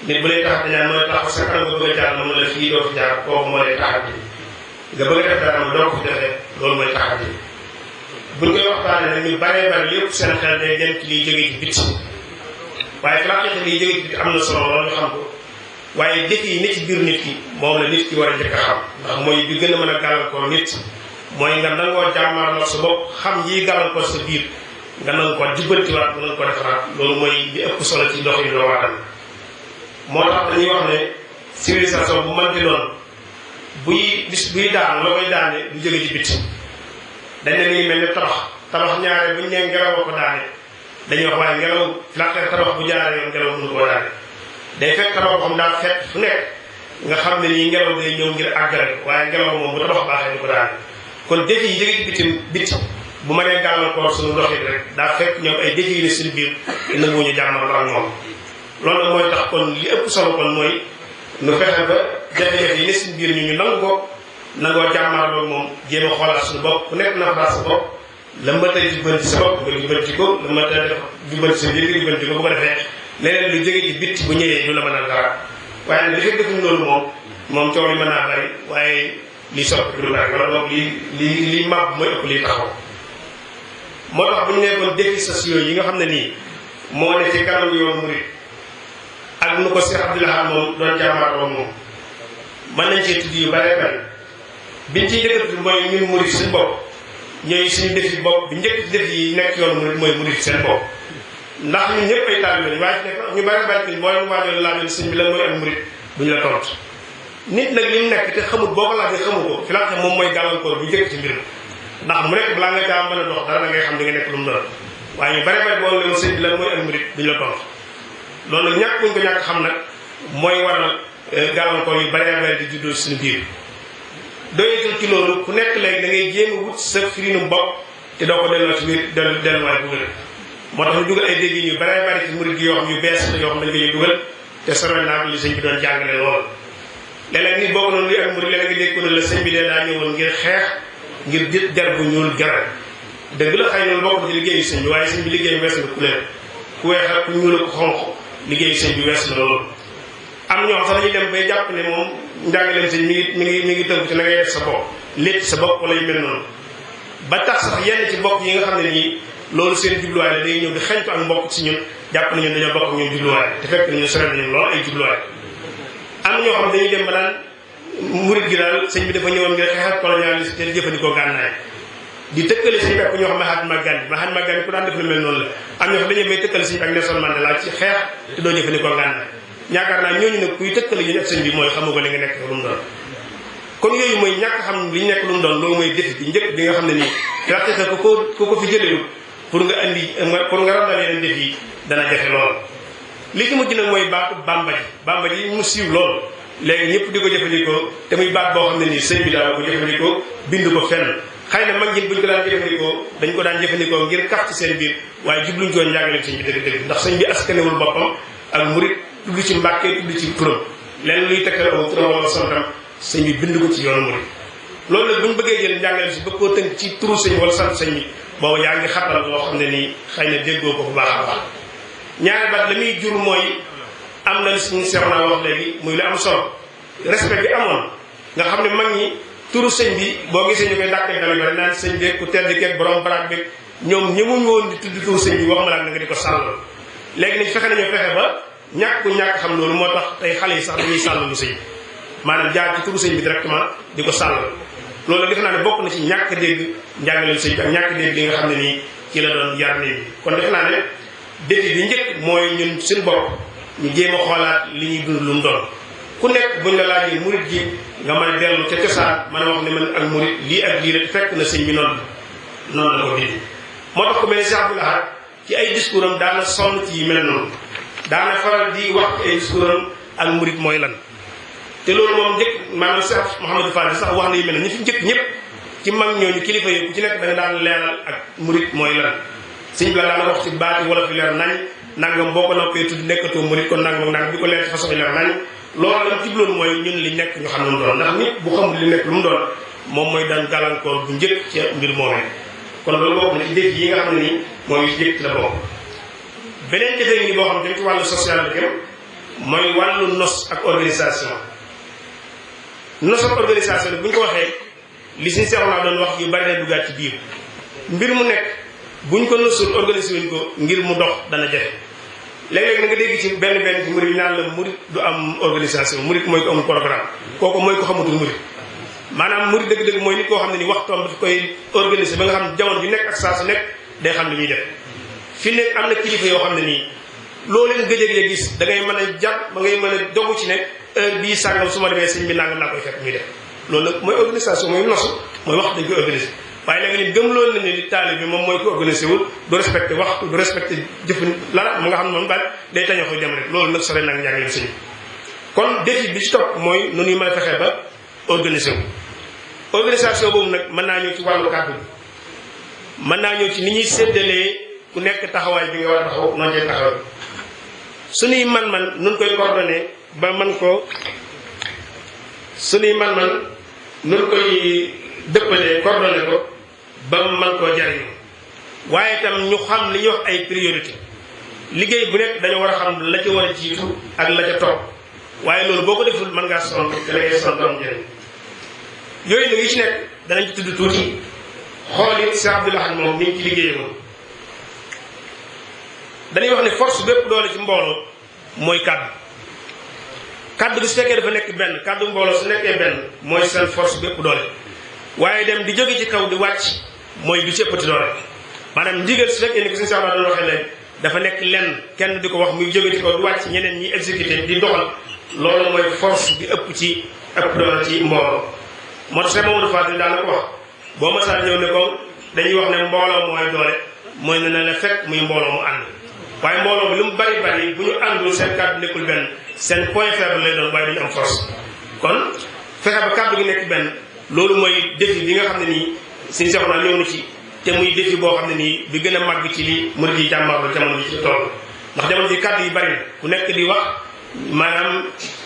bi nit bu lay taxat dañ naan mooy taxaw sa kanam nga bëgg a jaar moom la fii doo fi jaar kooku moo lay taxat bi nga bëgg a def dara ma doo ko fi defee loolu mooy taxat bi buñ koy waxtaanee nag ñu baree bari lépp seen xel day dem ci liy jógee ci biti waaye flaxeete liy jógee ci biti am na solo loolu ñu xam ko waaye défi yi ne ci biir nit ki moom la nit ki war a njëkk a xam ndax mooy bi gën a mën a gàllankoor nit mooy nga nangoo jàmmaarloo sa bopp xam yi gàllankoor sa biir nga nanga ko jubbantiwaat nga nanga ko defaraat loolu mooy li ëpp solo ci doxin doomu aadama moo tax dañuy wax ne civilisation bu mënti doon buy daan la koy daane du jóge ci biti dañ ne nii mel ne tabax ñaare buñ nee ngelaw ko daane dañuy wax waaye ngelaw flaxeer tabax bu jaaree yoon ngelaw mënu koo daane day fekk tabax xam daal fekk fu nekk nga xam ne nii ngelaw day ñëw ngir àggale waaye ngelaw moom bu tabax baaxee du ko daane kon défi yi jóge ci biti bu ma nee gàllankoor suñu doxit rek daa fekk ñoom ay défi yi ne suñu biir nangu ñu jàmmal ak moom loolu nag mooy tax kon li ëpp solo kon mooy nu fexe ba jafe-jafe yi ne suñu biir ñu nangu ko nangoo jàmmaarloo moom jéem a xoolaat suñu bopp ku nekk na xalaat sa bopp la ma tey jubbanti sa bopp nga jubbanti ko la ma tey def jubbanti sa biir nga jubbanti ko bu ko defee leneen lu jóge ci bitti bu ñëwee du la mën a dara waaye li fekk defuñu loolu moom coow li mën naa bari waaye li soppi du bari wala boog li màbb mooy ëpp liy taxaw moo tax bu ñu nekkoon défis sociaux yi nga xam ne nii moo ne ci kanam yoon murit ak nu ko Cheikh Abdoul Ahad moom doon jàmmaarloo moom mën nañ cee tudd yu bare bari biñ ciy njëkk tudd mooy ñun murit suñu bopp ñooy suñu défi bopp bi njëkk défi yi nekk yoon murit mooy murit seen bopp ndax ñun ñëpp ay taalibe lañ waaye nekk ñu bare bari mooy mu waajal laajoon sëñ bi lan mooy ak murit duñu la tontu nit nag li mu nekk te xamut boo ko laajee xamu ko fi la xam moom mooy gàllankoor bu njëkk ci mbir ndax mu nekk balaa nga caa mën a dox dara da ngay xam di nga nekk lu mu doon waaye ñu bare bari boo leen sëñ bi lan mooy ak murit duñu la tontu loolu nag ñàkk buñ ko ñàkk xam nag mooy waral gàllankoor yu bare bari di juddoo suñu biir doyatul ci loolu ku nekk léegi da ngay jéem a wut sa firinu bopp te doo ko delloo ci biir delluwaay bu wér moo tax ñu dugal ay dégg yu bare bari ci murit gi yoo xam yu bees la yoo xam dañ koy dugal te sore naa ko li sëñ bi doon jàngale lool léeg-léeg nit boo ko noonu luy ak murit léeg-léeg nga dégg ko ne la sëñ bi dee daa ñëwoon ngir xeex ngir der bu ñuul jaral dëgg la xëy na bokk ci liggéeyu sëñ bi waaye sëñ bi liggéey wees na ku leen ku weex ak ku ñuul ak ku xonq liggéeyu sëñ bi wees na loolu am ñoo xam sax dañuy dem bay jàpp ne moom njàngaleem sëñ mi ngi tënk ci na ngay def sa bopp létt sa bopp wala yu mel noonu ba tax sax yenn ci bokk yi nga xam ne nii loolu seen jubluwaay la day ñëw di xeñtu ak mbokk ci ñun jàpp nañu dañoo bokk ak ñun jubluwaay te fekk nañu sore nañu lool ay jubluwaay am ñoo xam dañuy dem ba naan murit gi daal sëñ bi dafa ñëwoon ngir xeex ak colonialiste te jëfandikoo gànnaay di tëkkale sëñ bi ak ku ñoo xam Mahatma Gandhi ku daan def lu mel noonu la am ñoo xam dañu may tëkkale sëñ bi ak Nelson Mandela ci xeex te doo jëfandikoo ngànnaay ñaakaar naa ñooñu nag kuy tëkkale ñu ak sëñ bi mooy xamu ko li nga nekk lu mu doon kon yooyu mooy ñàkk xam li ñu nekk lu mu doon loolu mooy défi bi njëkk bi nga xam ne nii daxte ku ko fi jëlewul pour nga randal yeneen def yi dana jafe lool li ci mujj nag mooy baatu bamba ji mu siiw lool léegi ñëpp di ko jëfandikoo te muy baat boo xam ne nii sëñ bi daa ko jëfandikoo bind ko fenn xëy na mag ñi buñ ko daan jëfandikoo dañ ko daan jëfandikoo ngir kaf ci seen biir waaye jubluñ ko njàngaleem sëñ bi dëgg-dëgg ndax sëñ bi askanewul boppam ak murit tudd ci mbàkkee tudd ci turam lenn luy tekkal aw turam wala santam sëñ bi bind ko ci yoonu murit loolu nag buñ bëggee jël njàngaleem si bëgg koo tënk ci turu sëñ wala sant sëñ bi boobu yaa ngi xatal loo xam ne nii xëy na déggoo ko bu baax a baax ñaari baat la muy jur mooy am na suñu seex naa wax léegi muy lu am solo respect bi amoon nga xam ne mag ñi turu sëñ bi boo gisee ñu koy dàkkee dala bari naan sëñ beeg ku tedd keeg borom baraag beeg ñoom ñëmuñ woon di tudd turu sëñ bi wax ma laa na nga di ko sàllal léegi nag fexe nañoo fexe ba ñàkk xam loolu moo tax tey xale yi sax dañuy sàllalu sëñ maanaam jaar ci turu sëñ bi directement di ko sàllal loolu defe naa ne bokk na ci ñàkk dégg njàngaleel sëñ bi ak ñàkk dégg li nga xam ne nii ci la doon yar nii bi kon defe naa ne défi bi njëkk mooy ñun suñu bopp ñu jéem a xoolaat li ñuy dund lu mu doon ku nekk buñ la laajee murit gi nga mën a dellu ca cosaan mën a wax ne man ak murit lii ak lii rek fekk na sëñ bi noonu la ko dindi moo tax ku mel ne Cheikh Abdoul Ahad ci ay discours am daana sonn ci yi mel noonu daana faral di wax ay discours am ak murit mooy lan te loolu moom njëkk maanaam Cheikh Mouhamadou Fall sax wax na yu mel ne ñi fi njëkk ñëpp ci mag ñooñu kilifa yi ku ci nekk da nga daan leeral ak murit mooy lan sëñ bi la daana wax ci baati wolof yi leer nañ nangam boo ko noppee tudd nekkatoo murit kon nangam nangam di ko leer ci façon yi leer nañ loolu lam jubloon mooy ñun li nekk ñu xam lu mu doon ndax nit bu xamul li nekk lu mu doon moom mooy daan gàllankoor bu njëkk ca mbir moomee kon loolu bokk na ci défi yi nga xam ne nii mooy yu njëkk la bokk beneen defee ngi boo xam ne ci wàllu social la jëm mooy wàllu nos ak organisation nos ak organisation bu ñu ko waxee li suñu seexu naa doon wax yu bari na duggaat ci biir mbir mu nekk buñ ko nosul organisé wuñ ko ngir mu dox dana jafe léeg-léeg na nga dégg ci benn ci murit yi naan la murit du am organisation murit mooy ko amul programme kooku mooy ko xamatul murit maanaam murit dëgg-dëgg mooy nit koo xam ne ni waxtoom daf koy organisé ba nga xam jamono ju nekk ak saa su nekk day xam li muy def fi nekk am na kilifa yoo xam ne nii loo leen gëjëg gis da ngay mën a jàpp ba ngay mën a dogu ci ne heure bii sàngam su ma demee sëñ bi nangam laa koy fekk muy def loolu nag mooy organisation mooy nosu mooy wax dañ koy organisé waaye léegi nit gëm loolu na ne ni taali bi moom mooy ko organisé wul du respecté waxtu du respecté jëfin lara mu nga xam ne moom daal day tañoo koy dem rek loolu nag sore nag njàngale sëñ kon défi bi ci topp mooy nu ñuy mën a fexee ba organisé wu organisation boobu nag mën naa ñëw ci wàllu kàddu bi mën naa ñëw ci ni ñuy séddalee ku nekk taxawaay bi nga war a taxaw noo cee taxaw suñuy man-man nun koy coordonné ba man ko suñuy man-man nun koy dëppalee coordonné ko ba man koo jariñu waaye itam ñu xam li ñuy wax ay priorité liggéey bu nekk dañoo war a xam la ca war a jiitu ak la ca topp waaye loolu boo ko deful mën ngaa sonn te la ngay sonn am njëriñ yooyu nag yi ci nekk danañ ci tudd tuuti xool it Cheikh Abdoul Ahad moom ni ñu ci liggéeyee moom dañuy wax ne force bépp doole ci mbooloo mooy kàddu bi su fekkee dafa nekk benn kàddu mbooloo su nekkee benn mooy seen force bépp doole waaye dem di jóge ci kaw di wàcc mooy bi ci ëppati doole maanaam ndigal su fekkee ni ko suñu sax doon waxee léegi dafa nekk lenn kenn di ko wax muy jóge ci kaw di wàcc ñeneen ñi exécuté di doxal loolu mooy force bi ëpp doole ci mbooloo moo tax Mamadou Fadil daana ko wax boo masaa ñëw ne ko dañuy wax ne mbooloo mooy doole mooy ne la fekk muy mbooloo mu ànd waaye mbooloo bi lu mu bari bari bu ñu àndul seen kàddu nekkul benn seen point faible lay doon waaye duñu am force kon fexe ba kàddu gi nekk benn loolu mooy défi bi nga xam ne nii suñu soxna ñëw na ci te muy défi boo xam ne nii bi gën a màgg ci li murid yi jàmmarlu jamono ji ci toll ndax jamono ji kàddu yi bari na ku nekk di wax maanaam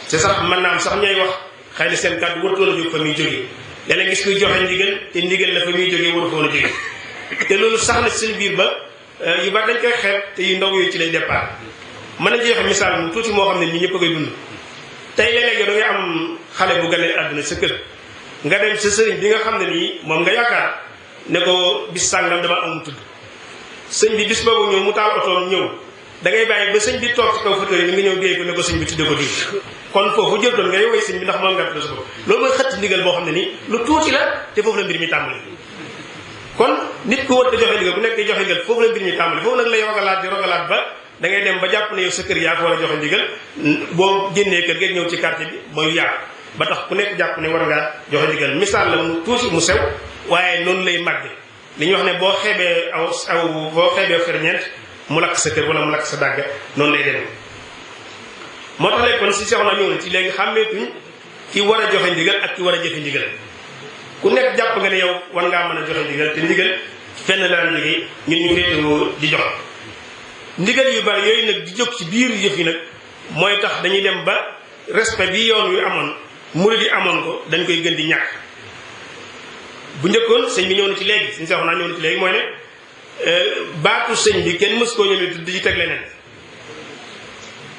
c'est sax mën naa am sax ñooy wax xëy na seen kàddu waratoon a jóg fa muy jógee léeg-léeg gis kuy joxe ndigal te ndigal la fa muy jógee waru foon a jóge te loolu sax na ci seen biir ba yu bari dañ koy xeeb te yu ndaw yooyu ci lay départ mën nañ ci joxe misaal mu tuuti moo xam ne ñi ñëpp a koy dund tey léeg-léeg yow da ngay am xale bu ganee àdduna sa kër nga dem sa sëriñ bi nga xam ne nii moom nga yaakaar ne ko bis sàngam dama amul tudd sëñ bi bis boobu ñëw mu taal otoom ñëw da ngay bàyyi ba sëñ bi toog ci kaw fauteuil yi nga ñëw déey ko ne ko sëñ bi tudde ko diw kon foofu jël doon ngay woy sëñ bi ndax moom nga tudde sa bopp loolu mooy xëtt ndigal boo xam ne nii lu tuuti la te foofu la mbir mi tàmbali kon nit ku wër a joxe ndigal ku nekk di joxe ndigal foofu la mbir mi tàmbali foofu nag lay rogalaat ba da ngay dem ba jàpp ne yow sa kër yaa ko war a joxe ndigal boo génnee kër gi ñëw ci quartier bi mooy yàq ba tax ku nekk jàpp ne war ngaa joxe ndigal misaal la mu tuuti mu sew waaye noonu lay màgge li ñuy wax ne boo xeebee ferñeent mu lakk sa kër wala mu lakk sa dàgg noonu lay demee moo tax léegi kon si seexu naa ñëw na ci léegi xàmmeetuñ ki war a joxe ndigal ak ki war a jëfe ndigal ku nekk jàpp nga ne yow war ngaa mën a joxe ndigal te ndigal fenn la daan jógee ñun ñu féetewoo di jox ndigal yu bari yooyu nag di jóg ci biir yëf yi nag mooy tax dañuy dem ba respect bi yoon wi amoon murid yi amoon ko dañ koy gën di ñàkk bu njëkkoon sëñ bi ñëw na ci léegi sëñ seexu naa ñëw na ci léegi mooy ne baatu sëñ bi kenn mës koo ñëwee tudd ci teg leneen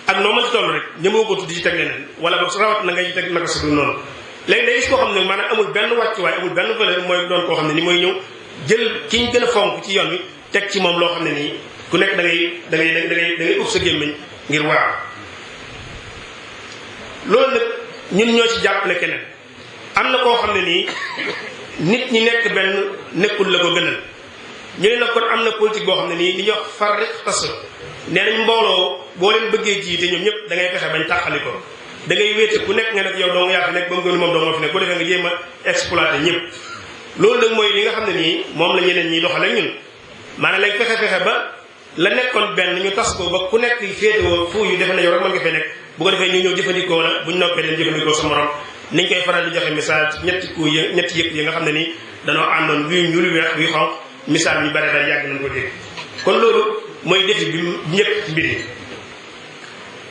ak noo ma ci toll rek ñëmoo ko tudd ci teg leneen wala boog rawat na ngay teg naka su noonu léegi day gis koo xam ne maanaam amul benn wàccuwaay amul benn valeur mooy doon koo xam ne ni mooy ñëw jël ki ñu gën a fonk ci yoon wi teg ci moom loo xam ne nii ku nekk da ngay ub sa gémmiñ ngir waaw loolu nag ñun ñoo ci jàppale keneen am na koo xam ne nii nit ñi nekk benn nekkul la ko gënal ñu ne nag kon am na politique boo xam ne nii li ñuy wax farriq tasr nee nañ mbooloo boo leen bëggee jiite ñoom ñëpp da ngay fexe bañ tàqali ko da ngay wéete ku nekk nga nekk yow doo nga yaa fi nekk ba mu gën moom doo nga fi nekk boo defee nga jéem a exploité ñëpp loolu nag mooy li nga xam ne nii moom la ñeneen ñi doxale ñun maanaam lañ fexe ba la nekkoon benn ñu tas ko ba ku nekk féetewoo fu yu defe ne yow rek mën nga fee nekk bu ko defee ñu ñëw jëfandikoo la buñ noppee dañ jëfandikoo sa morom niñ koy faral di joxe message ñetti yëpp yi nga xam ne nii danoo àndoon wi ñuul weex wi xonq misaal yu bare daal yàgg nañ ko dégg kon loolu mooy défi bi ñëpp ci mbir yi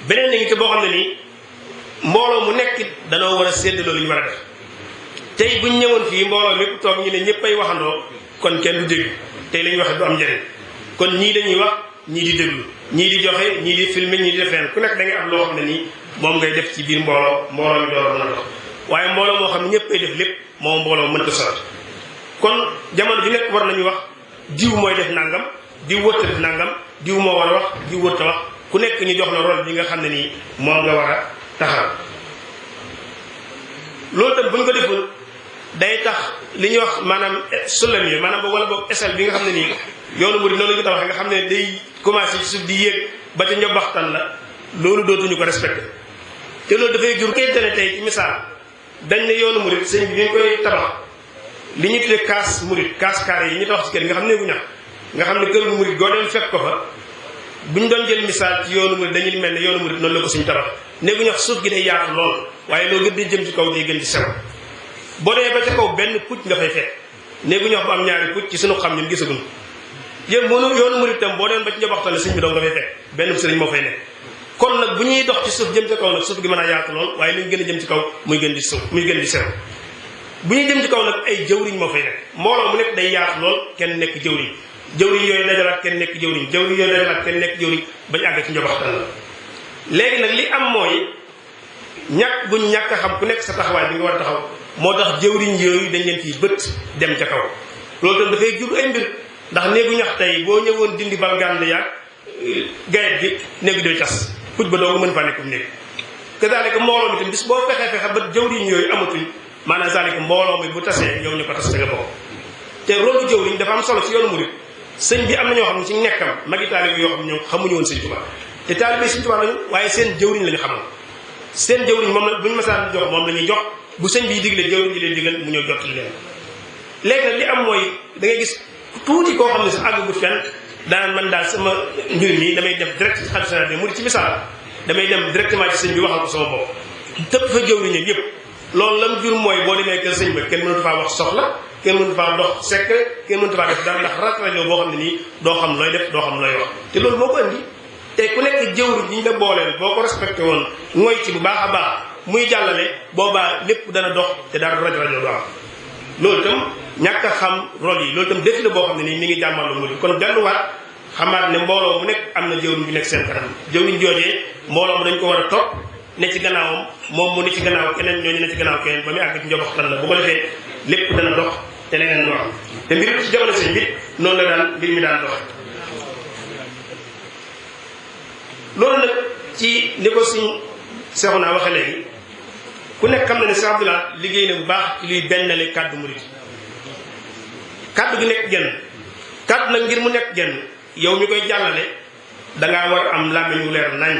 beneen la ngi te boo xam ne nii mbooloo mu nekk danoo war a séddaloo li ñu war a def tey buñ ñëwoon fii mbooloo mépp toog ñu ne ñëpp ay waxandoo kon kenn du dégg tey la ñuy waxe du am njëriñ kon ñii dañuy wax ñii di déglu ñii di joxe ñii di filmer ñii di def leen ku nekk da ngay am loo xam ne nii moom ngay def ci biir mbooloo mi door a mën a dox waaye mbooloo moo xam ne ñëpp ay def lépp moom mbooloo mënta sot kon jamono ji nekk war nañu wax diw mooy def nangam diw wërta def nangam diw moo war a wax diw wërta wax ku nekk ñu jox la rôle bi nga xam ne nii moom nga war a taxaw loolu tam bu ñu ko deful day tax li ñuy wax maanaam sulam yi maanaam wala boog esal bi nga xam ne nii yoonu murid noonu la ñu ko tabaxee nga xam ne day commencé ci suuf di yéeg ba ca njobaxtan la loolu dootuñu ko respecté te loolu dafay jur kay tane tey ci misaal dañ ne yoonu murid sëñ bi ñu koy tabax li ñu tuddee kaas murid kaas carré yi ñu tabax ci kër nga xam ne gu ñax nga xam ne kër gu murid goo dem fekk ko fa bu ñu doon jël misaal ci yoonu murid dañuy mel ne yoonu murid noonu la ko suñu tabax néegu ñax suuf gi day yaatu lool waaye loo gën di jëm ci kaw day gën di sew boo demee ba ca kaw benn pucc nga fay fekk néegu ñax bu am ñaari pucc ci suñu xam ñun gisaguñ yéen mënu yoonu murid tam boo demee ba ci njaboxtale sëñ bi doo nga fay fekk benn sëriñ moo fay nekk kon nag bu ñuy dox ci suuf jëm ci kaw nag suuf gi mën a yaatu lool waaye luñ gën a jëm ci kaw muy gën di suuf muy gën di sew bu ñuy jëm ci kaw nag ay jëwriñ moo fay nekk mbooloo mu nekk day yaatu lool kenn nekk jëwriñ jëwriñ yooyu dajalaat kenn nekk jëwriñ jëwriñ yooyu dajalaat kenn nekk jëwriñ bañ àgg ci njaboxtal la léegi nag li am mooy ñàkk buñ ñàkk a xam ku nekk sa taxawaay bi nga war a taxaw moo tax jëwriñ yooyu dañ leen fii bët dem ca kaw loolu tam dafay jur ay mbir ndax néegu ñax tey boo ñëwoon dindi balgande yaag gayet gi néegu doy tas puj ba doo nga mën faa nekkum néeg que daanaka mbooloo mi tam bis boo fexe ba jëwriñ yooyu amatuñ maanaam zalika mbooloo mi bu tasee yow ñu ko tas da nga bokk te rôle jëwriñ dafa am solo ci yoonu murid sëñ bi am na ñoo xam ne ci nekkam magi taalibe yoo xam ne ñoom xamuñu woon sëñ Tuubaa te taalibe sëñ Tuubaa lañu waaye seen jëwriñ lañu xamoon seen jëwriñ moom la bu ñu masaan jox moom la ñuy jox bu sëñ bi digle jëwriñ ji leen digal mu ñëw jottali leen léegi nag li am mooy da ngay gis tuuti koo xam ne sax àggagut fenn daan man daal sama mbir mi damay dem direct ci xalifa général mu di ci misaal damay dem directement ci sëñ bi waxal ko sama bopp tëpp fa jëwriñ ñëpp loolu lam jur mooy boo demee kër sëñ ba kenn mënatu faa wax soxla kenn mënatu faa dox secret kenn mënatu faa def dara ndax rajo boo xam ne nii doo xam looy def doo xam looy wax te loolu moo ko andi te ku nekk jëwriñ ñi ñu la booleel boo ko respecté woon mooy ci bu baax a baax muy jàllale boobaa lépp dana dox te dara rajo du am loolu itam ñàkk a xam rôle yi loolu itam défi la boo xam ne nii mi ngi jàmmaloo mu kon delluwaat xamaat ne mbooloo mu nekk am na jëwriñ bi nekk seen kanam jëwriñ joojee mbooloo mu dañ ko war a topp ne ci gannaawam moom mu ne ci gannaaw keneen ñooñu ne ci gannaaw keneen ba muy àgg ci njoboxtan la bu ko defee lépp dana dox te leneen du am te mbir ci jamono sëñ bi noonu la daan mbir mi daan dox loolu nag ci ni ko suñ seexu naa waxe léegi ku nekk xam na ne Cheikh Abdoulaye liggéey na bu baax ci luy bennale kàddu murid kàddu gi nekk genn kàddu nag ngir mu nekk genn yow mi koy jàllale dangaa war am làmmiñ wu leer nañ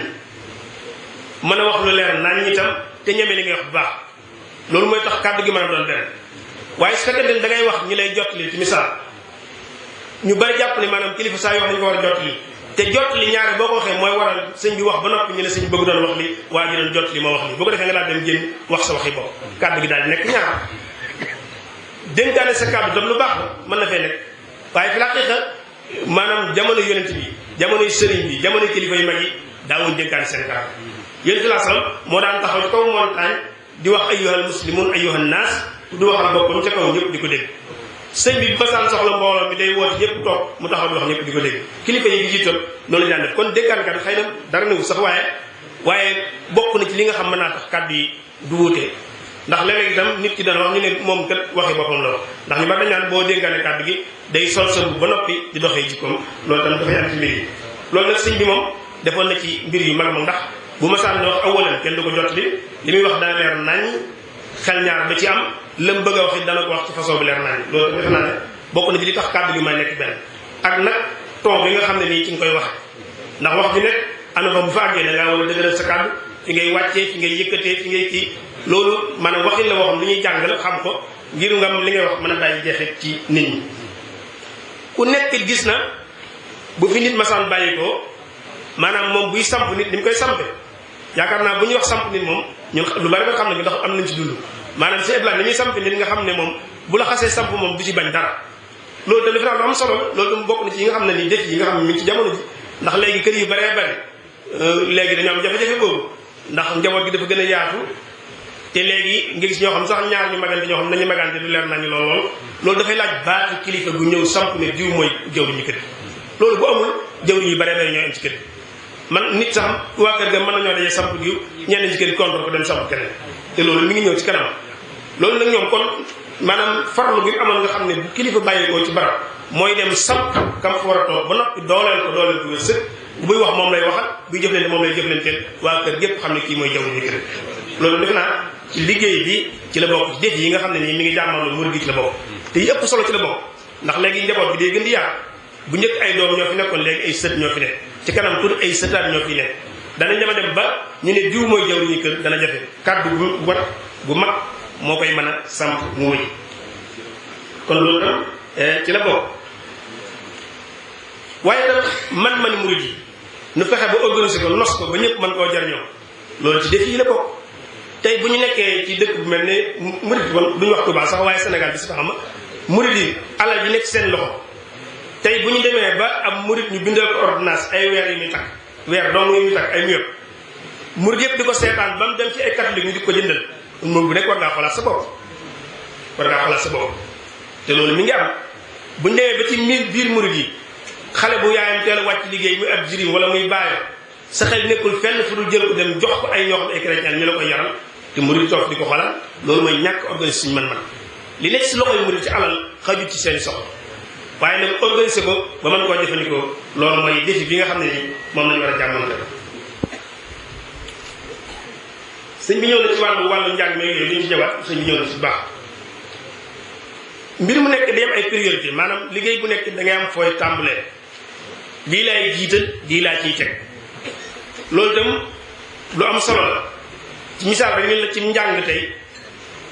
mën a wax lu leer nañ itam te ñeme li ngay wax bu baax loolu mooy tax kàddu gi mën a doon benn waaye su fekkente ne da ngay wax ñi lay jottali ci misaal ñu bari jàpp ne maanaam kilifa saa yoo xam ne ko war a jottali te jottali ñaare boo ko waxee mooy waral sëñ bi wax ba noppi ñu ne sëñ bëgg doon wax li waa ji doon jottali ma wax li boo ko defee nga daal dem génn wax sa waxi bopp kàddu gi daal di nekk ñaar dénkaane sa kàddu tam lu baax la mën na fee nekk waaye fi laqiqa maanaam jamono yonent bi jamonoy sëriñ bi jamonoy kilifa yu mag yi daawuñ dénkaane seen kàddu yonent la sallam moo daan taxaw ci kaw montagne di wax ayyuhal muslimun ayyuhan naas du waxal boppam ca kaw ñëpp di ko dégg sëñ bi basaan soxla mbooloo mi day woote ñëpp toog mu taxaw di wax ñëpp di ko dégg kilifa yi di jiital noonu la daan def kon dénkaan kat xëy na dara newu sax waaye bokk na ci li nga xam mën naa tax kàddu yi du wuute ndax léeg-léeg itam nit ki dana wax ñu ne moom kat waxi boppam la wax ndax ñu bari dañ naan boo dénkaane kàddu gi day sol sa ba noppi di doxee jikkoom loolu tam dafay am ci mbir yi loolu nag sëñ bi moom defoon na ci mbir yu mag moom ndax bu ma saan ne wax awalan kenn du ko jot li muy wax dana leer nañ xel ñaar ba ci am lam bëgg a wax it dana ko wax ci façon bu leer nañ loolu defe naa ne bokk na ci li tax kàddu gi may nekk benn ak nag ton bi nga xam ne nii ci nga koy waxe ndax wax ji nekk am na fa bu fa àggee da ngaa war a dëgëral sa kàddu fi ngay wàccee fi ngay yëkkatee fi ngay kii loolu maanaam waxin la waxam li ñuy jàngal xam ko ngir nga li ngay wax mën a bàyyi jeexit ci nit ñi ku nekk gis na bu fi nit masaan bàyyi ko maanaam moom buy samp nit ni mu koy sampe yaakaar naa bu ñuy wax samp nit moom ñun lu bari ba xam ne ndax am nañ ci dund maanaam si eblan ni muy samp nit nga xam ne moom bu la xasee samp moom du ci bañ dara loolu tam defe naa lu am solo loolu tam bokk na ci yi nga xam ne nii def yi nga xam ne mi ngi ci jamono ji ndax léegi kër yu baree bari léegi dañoo am jafe-jafe boobu ndax njaboot gi dafa gën a yaatu te léegi nga gis ñoo xam sax ñaar ñu magante ñoo xam nañu magante du leer nañu loolu dafay laaj baatu kilifa gu ñëw samp ne diw mooy jawriñu kër loolu bu amul jawriñ yu baree bari ñoo am ci kër man nit sax waa kër ga mën nañoo dajee samp diw ñenn ci kër yi contre ko dem samp keneen te loolu mi ngi ñëw ci kanam loolu nag ñoom kon maanaam farlu gi amoon nga xam ne bu kilifa bàyyeekoo ci barab mooy dem samp kam fa war a toog ba noppi dooleel ko wér sëkk buy wax moom lay waxal buy jëflante moom lay jëflanteel waa kër gépp xam ne kii mooy jawriñu kër loolu defe naa ci liggéey bi ci la bokk ci def yi nga xam ne nii mi ngi jàmmal murid gi ci la bokk te yi ëpp solo ci la bokk ndax léegi njaboot bi day gën di yaar bu njëkk ay doom ñoo fi nekkoon léegi ay sët ñoo fi nekk ci kanam tur ay sëtaat ñoo fi nekk danañ dema dem ba ñu ne diw mooy jawriñu kër dana jafe kàddu bu wat bu mag moo koy mën a samp mu wëy kon loolu tam ci la bokk waaye tam man murid yi nu fexe ba organiser ko nos ko ba ñëpp mën koo jariñoo loolu ci def yi la bokk tey bu ñu nekkee ci dëkk bu mel ne murid man duñu wax Touba sax waaye Sénégal bi si fa xam murid yi alal yi nekk seen loxo tey bu ñu demee ba am murid ñu bindal ko ordonnance ay weer yi muy takk weer dong yi muy takk ay muyëpp murid yëpp di ko seetaan ba mu dem ci ay catholique ñu di ko jëndal moom bu nekk war ngaa xoolaat sa bopp te loolu mi ngi am bu ñu demee ba ci biir murid yi xale bu yaayam teel a wàcc liggéey muy ab jirim wala muy bàyyi sa xel nekkul fenn fu dul jël ko dem jox ko ay ñoo xam ne ay chrétien ñu la koy yaral te murid toog di ko xoolal loolu mooy ñàkk organiser suñu man-man li nekk si loxoy murid ci alal xajut ci seen soxla waaye nag organiser ko ba mën koo jëfandikoo loolu mooy défi bi nga xam ne nii moom lañu war a jàmmante sëñ bi ñëw na ci wàllu njàng mi yooyu duñu ci jawaat sëñ bi ñëw na ci baax mbir mu nekk day am ay priorité maanaam liggéey bu nekk da ngay am fooy tàmbalee lii laay jiital lii laa ciy teg loolu itam lu am solo la ci misaal rek ñu la ci njàng tey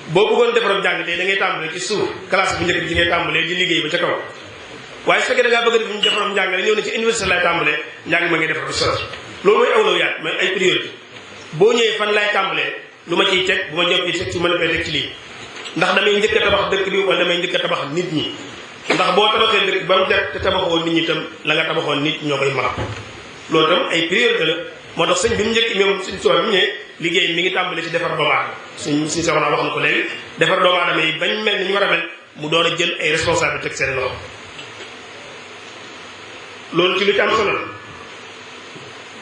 boo bëggoon defaroon njàng tey da ngay tàmbalee ci suuf classe bu njëkk bi ci ngay tàmbalee di liggéey ba ca kaw waaye su fekkee da ngaa bëgg a def ñu defaroon njàng rek ñëw na ci université lay tàmbalee njàng ma ngay defar bu sotti loolu mooy awlawiyaat mooy ay priorité boo ñëwee fan laay tàmbalee lu ma ciy teg bu ma jot ci teg su ma defee teg ci lii ndax damay njëkk a tabax dëkk bi wala damay njëkk a tabax nit ñi ndax boo tabaxee dëkk ba mu def te tabaxoo nit ñi itam la nga tabaxoon nit ñoo koy mën loolu tam ay priorité la moo tax sëñ bi mu njëkk moom suñ soo bi mu ñëwee liggéey mi ngi tàmbale ci defar doomu aadama suñ soxna wax na ko léegi defar doomu aadama yi bañ mel ni ñu war a mel mu doon a jël ay responsabilité teg seen loxo loolu ci lu ci am solo la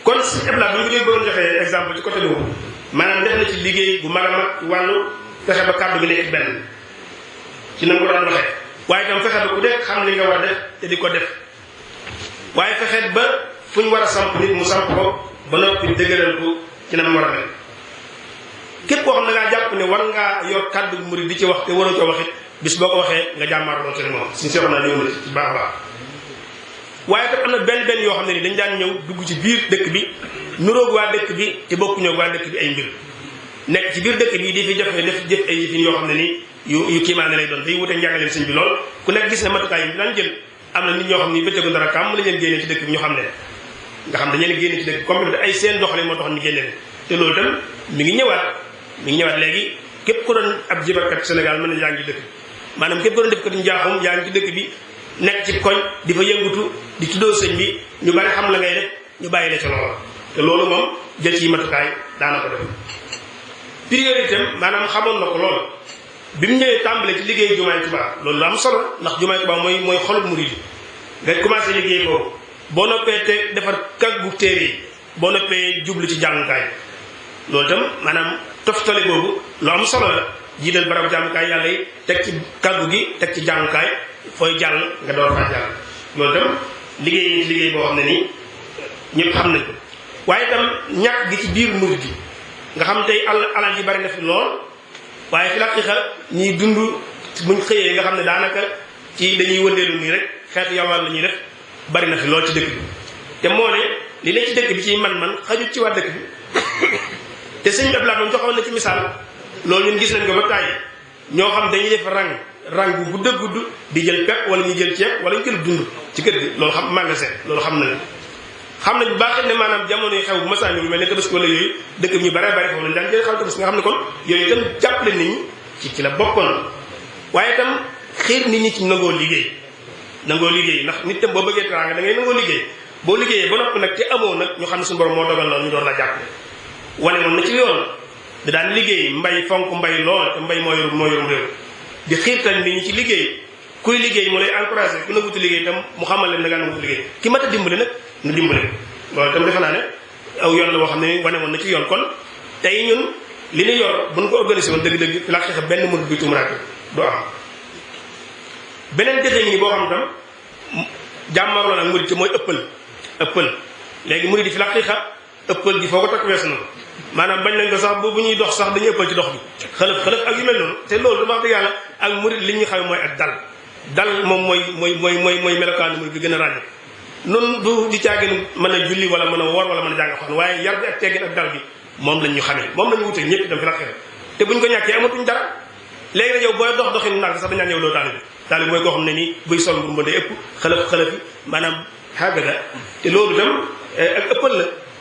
kon si ebla bi ñu ko bëggoon joxee exemple ci côté boobu maanaam def na ci liggéey bu mag a mag wàllu fexe ba kàddu bi nekk benn ci na nga ko daan waxee waaye itam fexe ba ku nekk xam li nga war a def te di ko def waaye fexe ba fu ñu war a samp nit mu samp ko ba noppi dëgëral ko ci na mu war a mel képp koo xam ne ngaa jàpp ne war ngaa yor kàddu murid di ci wax te waroo ca wax it bis boo ko waxee nga jàmmaarloo ci moom suñu seexoon naa ñëw na ci baax a baax waaye tam am na benn yoo xam ne ni dañ daan ñëw dugg ci biir dëkk bi nuróog waa dëkk bi te bokkuñoo waa dëkk bi ay mbir nekk ci biir dëkk bi di fi jëf ay yëfin yoo xam ne ni yu kiimaane lay doon day wute njàngaleen sëñ bi lool ku nekk gis ne matukaay yi daan jël am na nit ñoo xam ni bëccëgu dara kam la leen génne ci dëkk bi ñu xam ne nga xam dañ leen génne ci dëkk comme ay seen doxalin moo taxoon ñu génne leen te loolu tam mi ngi ñëwaat léegi képp ku doon ab jibarkat Sénégal mën na yaa ngi ci dëkk bi maanaam képp ku doon def kat njaaxum yaa ngi ci dëkk bi nekk ci koñ di fa yëngutu di tuddoo sëñ bi ñu bari xam la ngay def ñu bàyyi la ci loolu te loolu moom jël ci matukaay daana ko def priorité am maanaam xamoon na ko lool bi mu ñëwee tàmbale ci liggéey jumaay Tuubaa loolu lu am solo ndax jumaay Tuubaa mooy xolub murid nga commencé liggéey boobu boo noppee te defar kàggu téere yi boo noppee jublu ci jàngukaay loolu itam maanaam toftale boobu lu am solo la jiital barab jàngukaay yàlla yi teg ci kàggu gi teg ci jàngukaay fooy jàll nga door faa jàll loolu itam liggéey boo xam ne nii ñëpp xam nañ ko waaye itam ñàkk gi ci biir murid gi nga xam tey alal ji bari na fi lool waaye fi la xiixa ñiy dund buñ xëyee nga xam ne daanaka ci dañuy wëndeelu nii rek xeetu yalwaan la ñuy def bari na fi lool ci dëkk bi te moo ne li ne ci dëkk bi ci man xajut ci waa dëkk bi te sëñ Abdoulaye moom joxoon na ci misaal loolu ñun gis nañ ko ba tàyyi ñoo xam dañuy def rang bu gudd a gudd di jël pepp wala ñu jël ceeb wala ñu jël dund ci kër gi loolu xam magasin loolu xam nañ bu baax ne maanaam jamono yi xew bu masaa ñu mel ne tabaski wala yooyu dëkk bi ñu bare bari foofu lañ daan jël xaw tabaski nga xam ne kon yooyu itam jàppale nit ñi ci la bokkoon waaye itam xiir nit ñi ci nangoo liggéey ndax nit tam boo bëggee teraanga da ngay nangoo liggéey boo liggéeyee ba noppi nag te amoo nag ñu xam ne suñu borom moo dogal loolu ñu doon la jàppale wane woon na ci yoon da daan liggéey mbay fonk mbay lool te mbay moo yorum réew di xiirtal nit ñi ci liggéey kuy liggéey mu lay encouragé ku nangutu liggéey itam mu xamal leen da ngaa nangutu liggéey ki mat a dimbale nag nu dimbale loolu itam defe naa ne aw yoon la boo xam ne wane woon na ci yoon kon tey ñun li ñu yor bu ñu ko organisé woon dëgg-dëgg fi la xeex benn murid bi tumuraake du am beneen defe ngi boo xam tam jàmmarloo nag murid ci mooy ëppal léegi murid di fi la xeex ëppal gi foo ko takk weesu na maanaam bañ nañ ko sax bu ñuy dox sax dañuy ëppal ci dox bi xëlëf ak yu mel noonu te loolu dama wax dëgg yàlla ak murid li ñu xam mooy ak dal moom mooy melokaanu murid bi gën a ràññe noonu du di caagin mën a julli wala mën a woor wala mën a jàng xon waaye yar bi ak teggin ak dal bi moom lañ ñu xamee moom lañu wutee ñëpp dem fi la xeex te buñ ko ñàkkee amatuñ dara léegi nag yow booy doxin nag sax dañaan yow doo taalibe mooy koo xam ne nii buy sol mbur mba day ëpp xëlëf yi maanaam xaagada te loolu dem ak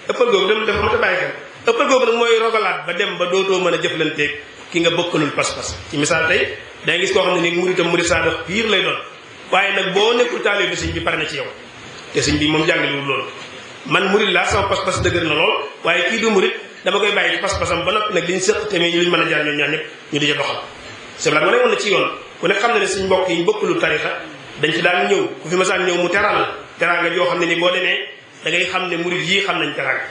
ëppal googu dem dafa mat a bàyyi xel ëppal googu nag mooy rogalaat ba dem ba dootoo mën a jëflanteeg ki nga bokkalul pas-pas ci misaal tey day gis koo xam ne nii murid saa def piir lay doon waaye nag boo nekkul taalibe sëñ bi pare na ci yow te sëñ bi moom jàngaliwul loolu man murid laa sama pas-pas dëgër na lool waaye kii du murid dama koy bàyyi ci pas-pasam ba noppi nag li ñu sëq tamit li ñu mën a jaar ñoom ñaar ñëpp ñu di ca doxal c'est vrai ma ne woon na ci yoon ku ne xam ne ne suñ mbokk yi ñu bokkalul tarixa dañ ci daan ñëw ku fi masaan ñëw mu teral la teraanga yoo xam ne ni boo demee da ngay xam ne murid yii xam nañ teraanga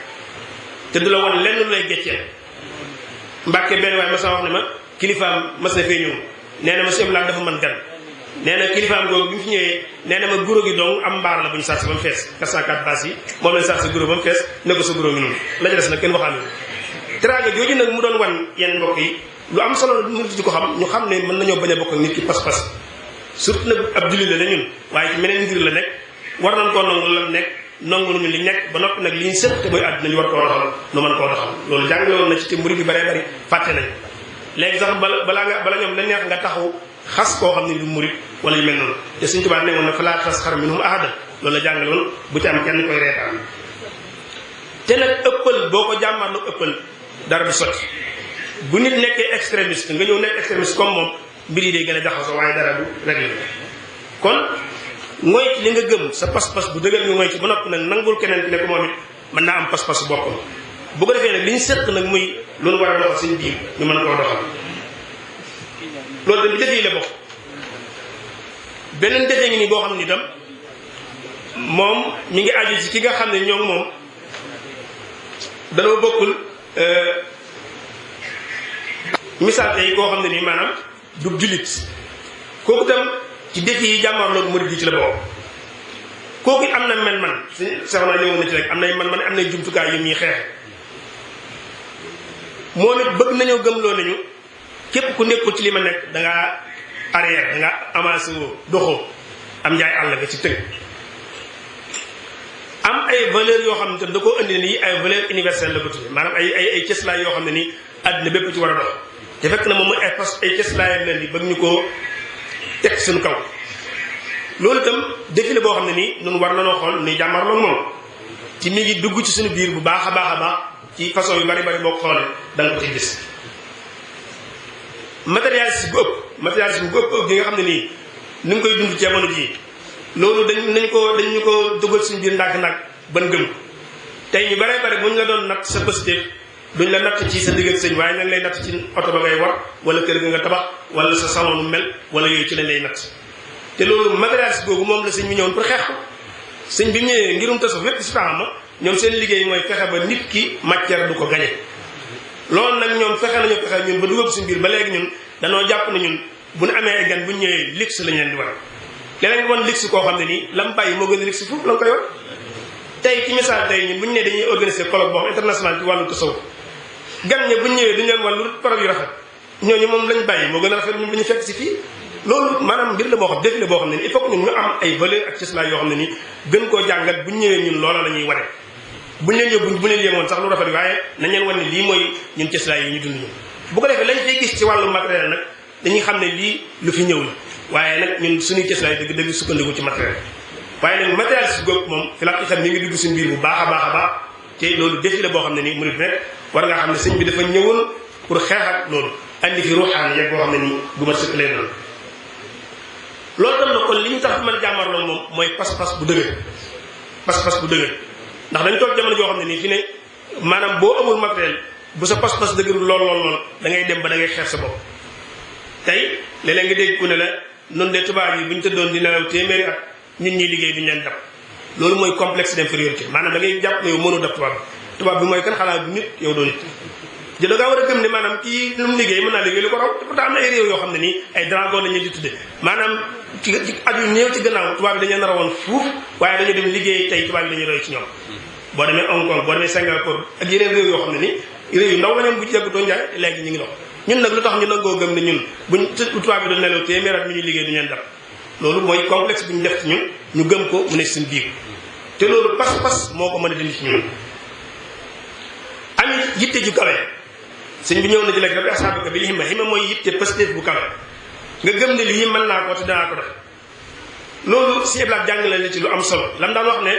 te du la woon lenn lu lay gecceel mbàkke benn waaye ma sama wax ne ma kilifaam mas na fee ñëw nee na ma sëñ laa dafa mën gan nee na kilifaam googu bi mu fi ñëwee nee na ma guro gi dong am mbaar la bu ñu sarsi ba mu fees 404 baas yi moom lañ sarsi guro ba mu fees ne ko sa guro ngi noonu la ca des nag kenn waxaale teraanga jooju nag mu doon wan yenn mbokk yi lu am solo murid di ko xam ñu xam ne mën nañoo bañ a bokk ak nit ki pas-pas surtout nag ab jullit la ñun waaye ci meneen mbir la nekk war nañ koo nangu la nekk nangu nañu li nekk ba noppi nag li ñu sëq te mooy àddina ñu war koo doxal nu mën koo doxal loolu jàngale woon na ci te murid yu bëree bëri fàtte nañ léegi sax bala ñoom la neex nga taxaw xas koo xam ne du murid wala yu mel noonu te Sëñ Tuubaa ne woon na fa laa tas xar minhum ahada loolu la jàngale woon bu ci am kenn koy reetaan te nag ëppal boo ko jàmmarlu ëppal dara du sotti bu nit nekkee extrémiste nga ñëw nekk extrémiste comme moom mbir yi day gën a jaxasoo waaye dara du réglé kon mooy ci li nga gëm sa pas-pas bu dëgër nga mooy ci ba noppi nag nangul keneen ne ko moom it mën naa am pas-pas boppam bu ko defee nag li ñu seq nag muy loolu war a doxal suñu biir ñu mën koo doxal loolu tamit defee la bokk beneen defee ngi nii boo xam ni itam moom mi ngi aju ci ki nga xam ne ñoom moom danoo bokkul misaal tey koo xam ne nii maanaam du jullit kooku itam ci défi yi jàmmarloog murid yi ci la bokk kooku am na man sax naa ñëwoon na ci rek am nay man am nay jumtukaay yu muy xeex moom it bëgg nañoo gëmloo nañu képp ku nekkul ci li ma nekk dangaa arrière da nga avancé woo doxoo am njaay àll nga ci tënk. am ay valeurs yoo xam ne tam da koo indi nii ay valeurs universelles la ko tuddee maanaam ay cëslaay yoo xam ne nii àddina bépp ci war a dox te fekk na moom mooy ay cëslaayam leen di bëgg ñu koo teg suñu kaw. loolu itam défi la boo xam ne nii ñun war nañoo xool ni jàmmarloo moom ci mi ngi dugg ci suñu biir bu baax a baax ci façon yu bari boo ko xoolee da nga ko ci gis. matérialisme bu ëpp gi nga xam ne nii ni nga koy dund ci jamono jii loolu dañu ko dugal suñu biir ndànk-ndànk ban gëm tey ñu baree bari bu ñu la doon natt sa positif duñ la natt ci sa diggante sëñ waaye nañ lay natt ci oto ba ngay war wala kër ga nga tabax wala sa salon nu mel wala yooyu ci lañ lay natt. te loolu matérialiste googu moom la sëñ bi ñëwoon pour xeex ko sëñ bi ñëwee ngirum tasawuf lépp si taxam ma ñoom seen liggéey mooy fexe ba nit ki matière du ko gañe loolu nag ñoom fexe ñun ba dugal suñu biir ba léegi ñun danoo jàpp ne ñun bu ñu amee ay gan bu ñu ñëwee luxe lañ leen di war leneen nga wan luxe koo xam ne nii lam bàyyi moo gën a luxe foofu la nga koy war tey ci misaal tey ñun bu ñu nee dañuy organiser colloque boo xam international ci wàllu tasawuf gan ñi bu ñu ñëwee duñu leen wan lu parole yu rafet ñooñu moom lañ bàyyi moo gën a rafet ñun bu ñu fekk si fii loolu maanaam mbir la boo xam défi la boo xam ne nii il faut que ñun ñu am ay valeur ak cëslaay yoo xam ne nii gën koo jàngat bu ñu ñëwee ñun loola la ñuy wane buñ leen yóbbu bu leen yemoon sax lu rafet waaye nañ leen wan ne lii mooy ñun cëslaay yi ñu dund ñun bu ko defee lañ fay gis ci wàllu matériel nag dañuy xam ne lii lu fi ñëw la waaye nag ñun suñuy cëslaay dëgg sukkandiku ci matériel waaye nag matériel si góob moom fi la xam mi ngi dugg suñu biir bu baax a baax te loolu défi la boo xam ne nii murid nekk war nga xam ne sëñ bi dafa ñëwoon pour xeex ak loolu andi fi ruuxaan yeeg boo xam ne nii bu ma sëkk leen doon loolu tam na kon li ñu tax mën a jàmmarloo moom mooy pas-pas bu dëgër ndax dañ toog jamono joo xam ne nii fi ne maanaam boo amul matériel bu sa pas-pas dëgërul lool da ngay dem ba da ngay xeex sa bopp tey léeg-léeg nga dégg ku ne la noonu de tubaab yi bu ñu tëddoon di nelaw téeméeri at ñun ñuy liggéey duñu leen dab loolu mooy complexe d'infériorité maanaam da ngay jàpp ne yow mënoo dab tubaab bi mooy kan xanaa du nit yow doo nit da ngaa war a gëm ne maanaam kii lu mu liggéey mën naa liggéey lu ko raw te pourtant am na ay réew yoo xam ne nii ay dragon lañ leen di tudde maanaam ci at yu néew ci gannaaw tubaab bi dañu nar a woon fuuf waaye dañu dem liggéey tey tubaab bi dañuy roy ci ñoom boo demee Hong Kong boo demee Singapour ak yeneen réew yoo xam ne nii réew yu ndaw la ñoon bu ci yàggutoo njaay léegi ñu ngi dox ñun nag lu tax ñu nangoo gëm ne ñun buñ tubaab bi doon nelaw téeméer at mi ñuy liggéey du leen dab loolu mooy complexe bu ñu def ci ñun ñu gëm ko mu ne suñu biir te loolu pas-pas moo ko mën a dindi ci ñun amit yitte ju kawe sëñ bi ñëw na ci lekk dafa asaabuka bi himma mooy yitte positif bu kawe nga gëm ne lii mën naa ko te danaa ko def loolu si eblaat jàngale la ci lu am solo lam daan wax ne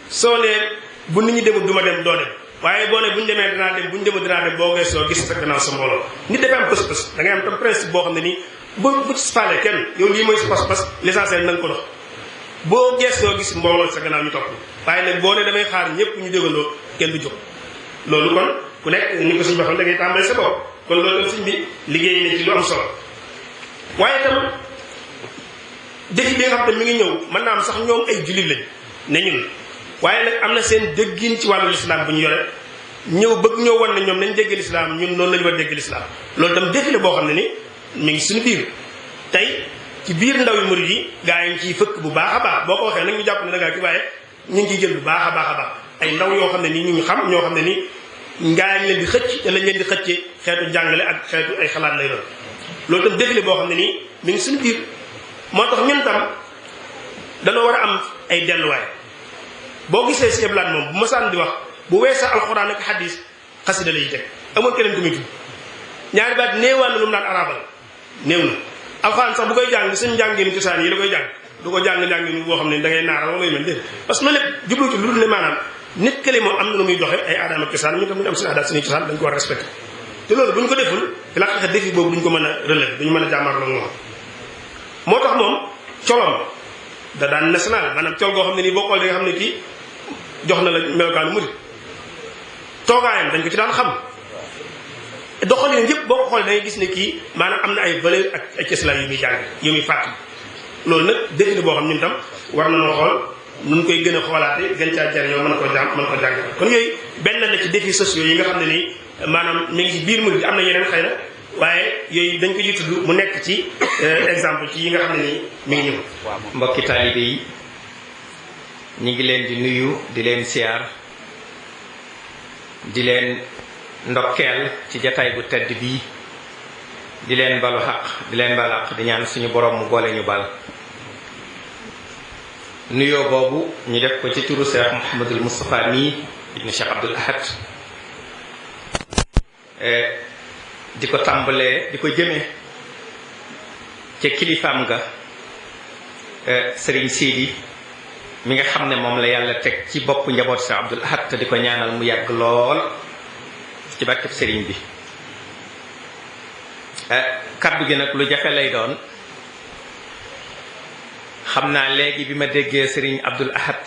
soo ne bu nit ñi demul du ma dem doo dem waaye boo ne bu ñu demee dinaa dem bu ñu demul dinaa dem boo geesoo gis sa gannaaw sa mbooloo nit dafay am pas-pas da ngay am tam principe boo xam ne nii bu ci faale kenn yow lii mooy sa pas-pas l'essentiel na nga ko dox boo geesoo gis mbooloo sa gannaaw ñu topp waaye nag boo ne damay xaar ñëpp ñu dégandoo kenn du jóg loolu kon ku nekk ni ko suñu waxoon da ngay tàmbale sa bopp kon loolu tam suñ bi liggéey na ci lu am solo waaye tam défi bi nga xam ne mi ngi ñëw mën naa am sax ñoom ay jullit lañ ne ñun waaye nag am na seen déggin ci wàllu lislaam bu ñu yore ñëw bëgg ñoo wan ne ñoom nañ dégg lislaam ñun noonu lañu war dégg lislaam loolu tam défi la boo xam ne ni mi ngi suñu biir tey ci biir ndaw yu murid yi gaa yi ngi ciy fëkk bu baax a baax boo ko waxee nag ñu jàpp ne da ngaa ki waaye ñu ngi ciy jël bu baax a baax ay ndaw yoo xam ne nii ñu ngi xam ñoo xam ne nii ngaa ngi leen di xëcc te lañ leen di xëccee xeetu jàngale ak xeetu ay xalaat lay doon loolu tam défi la boo xam ne nii mi ngi suñu biir moo tax ñun tam dañoo war a am ay delluwaay boo gisee si eblaat moom bu masaan di wax bu weesa alxuraan ak xadis xasida lay teg amul keneen ku muy tudd ñaari baat néewaan na lu mu naan arabal néew na alxuraan sax bu koy jàng suñu njàngin cosaan yi la koy jàng du ko jàng boo xam ne da ngay naara wala yu mel dé parce que loolu lépp jublu ci lu dul ne maanaam nit kële moom am na lu muy doxe ay aadaam ak cosaan ñu tam ñu am suñu aadaat suñuy cosaan dañ ko war a respecté te loolu bu ñu ko deful fi la xeex défi boobu duñ ko mën a relever duñu mën a jàmmarloo moom moo tax moom colom da daan national maanaam col goo xam ne nii boo xool di nga xam ne kii jox na la melokaanu murid toogaayam dañ ko ci daan xam doxalin yëpp boo ko xoolee da ngay gis ne kii maanaam am na ay valeur ak ay cëslaay yu muy jàng yu muy fàttali loolu nag défi boo xam ñun tam war na noo xool nun koy gën a xoolaate gën caa jariñoo mën ko jàng kon yooyu benn la ci défis sociaux yi nga xam ne nii maanaam mi ngi ci biir murid bi am na yeneen xëy na waaye yooyu dañ ko ci tudd mu nekk ci exemple ci yi nga xam ne nii mi ngi ñëw. mbokki taalibe yi ñu ngi leen di nuyu di leen siyaar di leen ndokkeel ci jataay bu tedd bii di leen balu xaq di leen bal xaq di ñaan suñu borom mu boole ñu bal. nuyoo boobu ñu def ko ci turu Cheikh Mouhamadul Moustapha mii ibnu Cheikh Abdoul Ahad di ko tàmbalee di ko jëmee ca kilifaam ga Serigne Sidi mi nga xam ne moom la yàlla teg ci bopp njaboot Cheikh Abdoul Ahad te di ko ñaanal mu yàgg lool ci barkeb Serigne bi. kaddu gi nag lu jafe lay doon xam naa léegi bi ma déggee Serigne Abdoul Ahad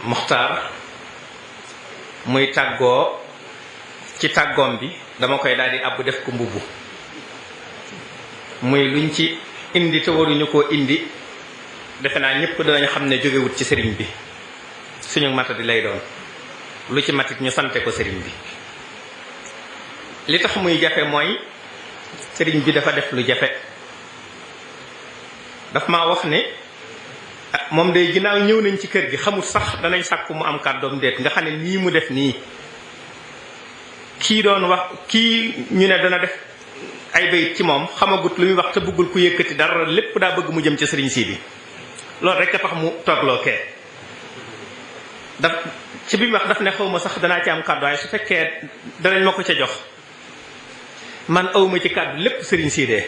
Muxtaar muy tàggoo ci tàggoom bi dama koy daal di àbb def ko mbubb muy luñ ci indi te waruñu koo indi defe naa ñëpp danañ xam ne jógewut ci sëriñ bi suñu matadi lay doon lu ci matit ñu sante ko sëriñ bi. li tax muy jafe mooy sëriñ bi dafa def lu jafe daf maa wax ne moom day ginnaaw ñëw nañ ci kër gi xamul sax danañ sàkku mu am kàddoom déet nga xam ne nii mu def nii kii doon wax kii ñu ne dana def ay bayit ci moom xamagut lu muy wax te bëggul ku yëkkati dara lépp daa bëgg mu jëm ci sëriñ Sidi loolu rek a tax mu toogloo kee daf ci bi mu wax daf ne xaw ma sax danaa ci am kàddu waaye su fekkee danañ ma ko ca jox man awma ci kàddu lépp sëriñ Sidi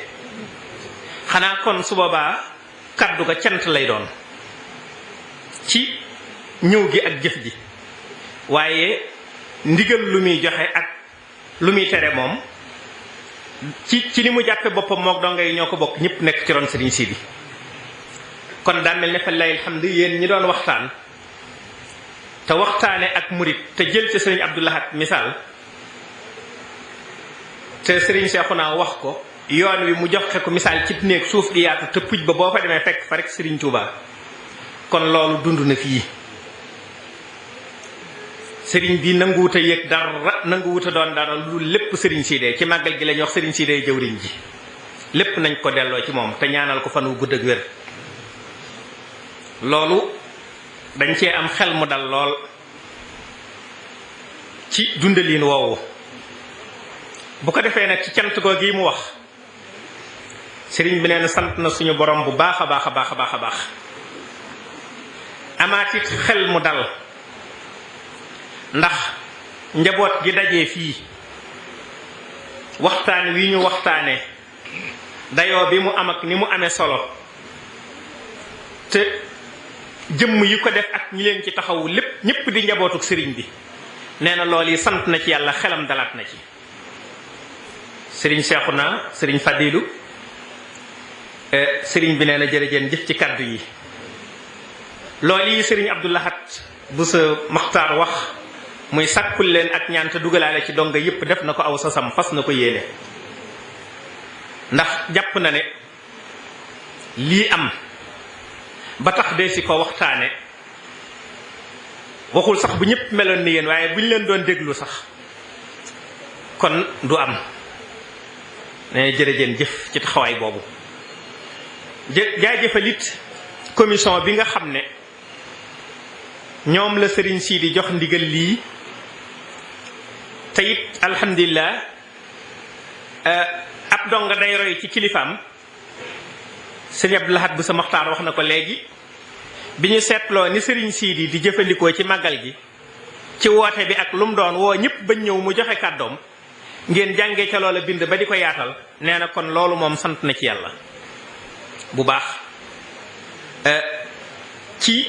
xanaa kon su boobaa kàddu ga cant lay doon ci ñëw gi ak jëf ji waaye ndigal lu muy joxe ak lu muy tere moom ci ni mu jàppe boppam mook donga yi ñoo ko bokk ñëpp nekk ci ron Serigne Sidi kon daa mel ne fa lay alhamdu yéen ñi doon waxtaan te waxtaane ak murit te jël ci Serigne Abdoul Ahad misaal te Serigne Cheikhouna wax ko yoon wi mu joxe ko misaal ci néeg suuf gi yaatu te puj ba boo fa demee fekk fa rek Serigne Touba kon loolu dund na fii Serigne bi nanguwut a yëg dara nanguwut a doon dara lu lépp Serigne Sidi ci màggal gi lañuy wax Serigne Sidi jëwriñ ji lépp nañ ko delloo ci moom te ñaanal ko fan wu gudd ak wér. loolu dañ cee am xel mu dal lool ci dundaliin woowu bu ko defee nag ci cant goo gi mu wax Serigne bi nee na sant na suñu borom bu baax a baax a baax a baax a baax amaatit xel mu dal ndax njaboot gi dajee fii waxtaan wi ñu waxtaane dayoo bi mu am ak ni mu amee solo te jëmm yi ko def ak ñi leen ci taxawu lépp ñépp di njabootuk sëriñ bi nee na loolu yi sant na ci yàlla xelam dalaat na ci sëriñ Cheikhouna sëriñ Fadilu sëriñ bi nee na jërëjeen jëf ci kàddu yi loolu yi sëriñ Abdoul Ahad bu sa Maxtaar wax muy sàkkul leen ak ñaan te dugalaale ci donga yépp def na ko aw sasam fas na ko yéene ndax jàpp na ne lii am ba tax de si ko waxtaane waxul sax bu ñëpp meloon ni yéen waaye bu ñu leen doon déglu sax kon du am ne jërëjeen jëf ci taxawaay boobu jaajëfalit commission bi nga xam ne ñoom la Serigne Sidi jox ndigal lii te it alhamdulilah ab donga day roy ci kilifaam Serigne Abdoul Ahad bu sa Maxtaar wax na ko léegi bi ñu seetloo ni Serigne Sidi di jëfandikoo ci màggal gi ci woote bi ak lu mu doon woo ñëpp bañ ñëw mu joxe kàddoom ngeen jàngee ca loola bind ba di ko yaatal nee na kon loolu moom sant na ci yàlla bu baax ci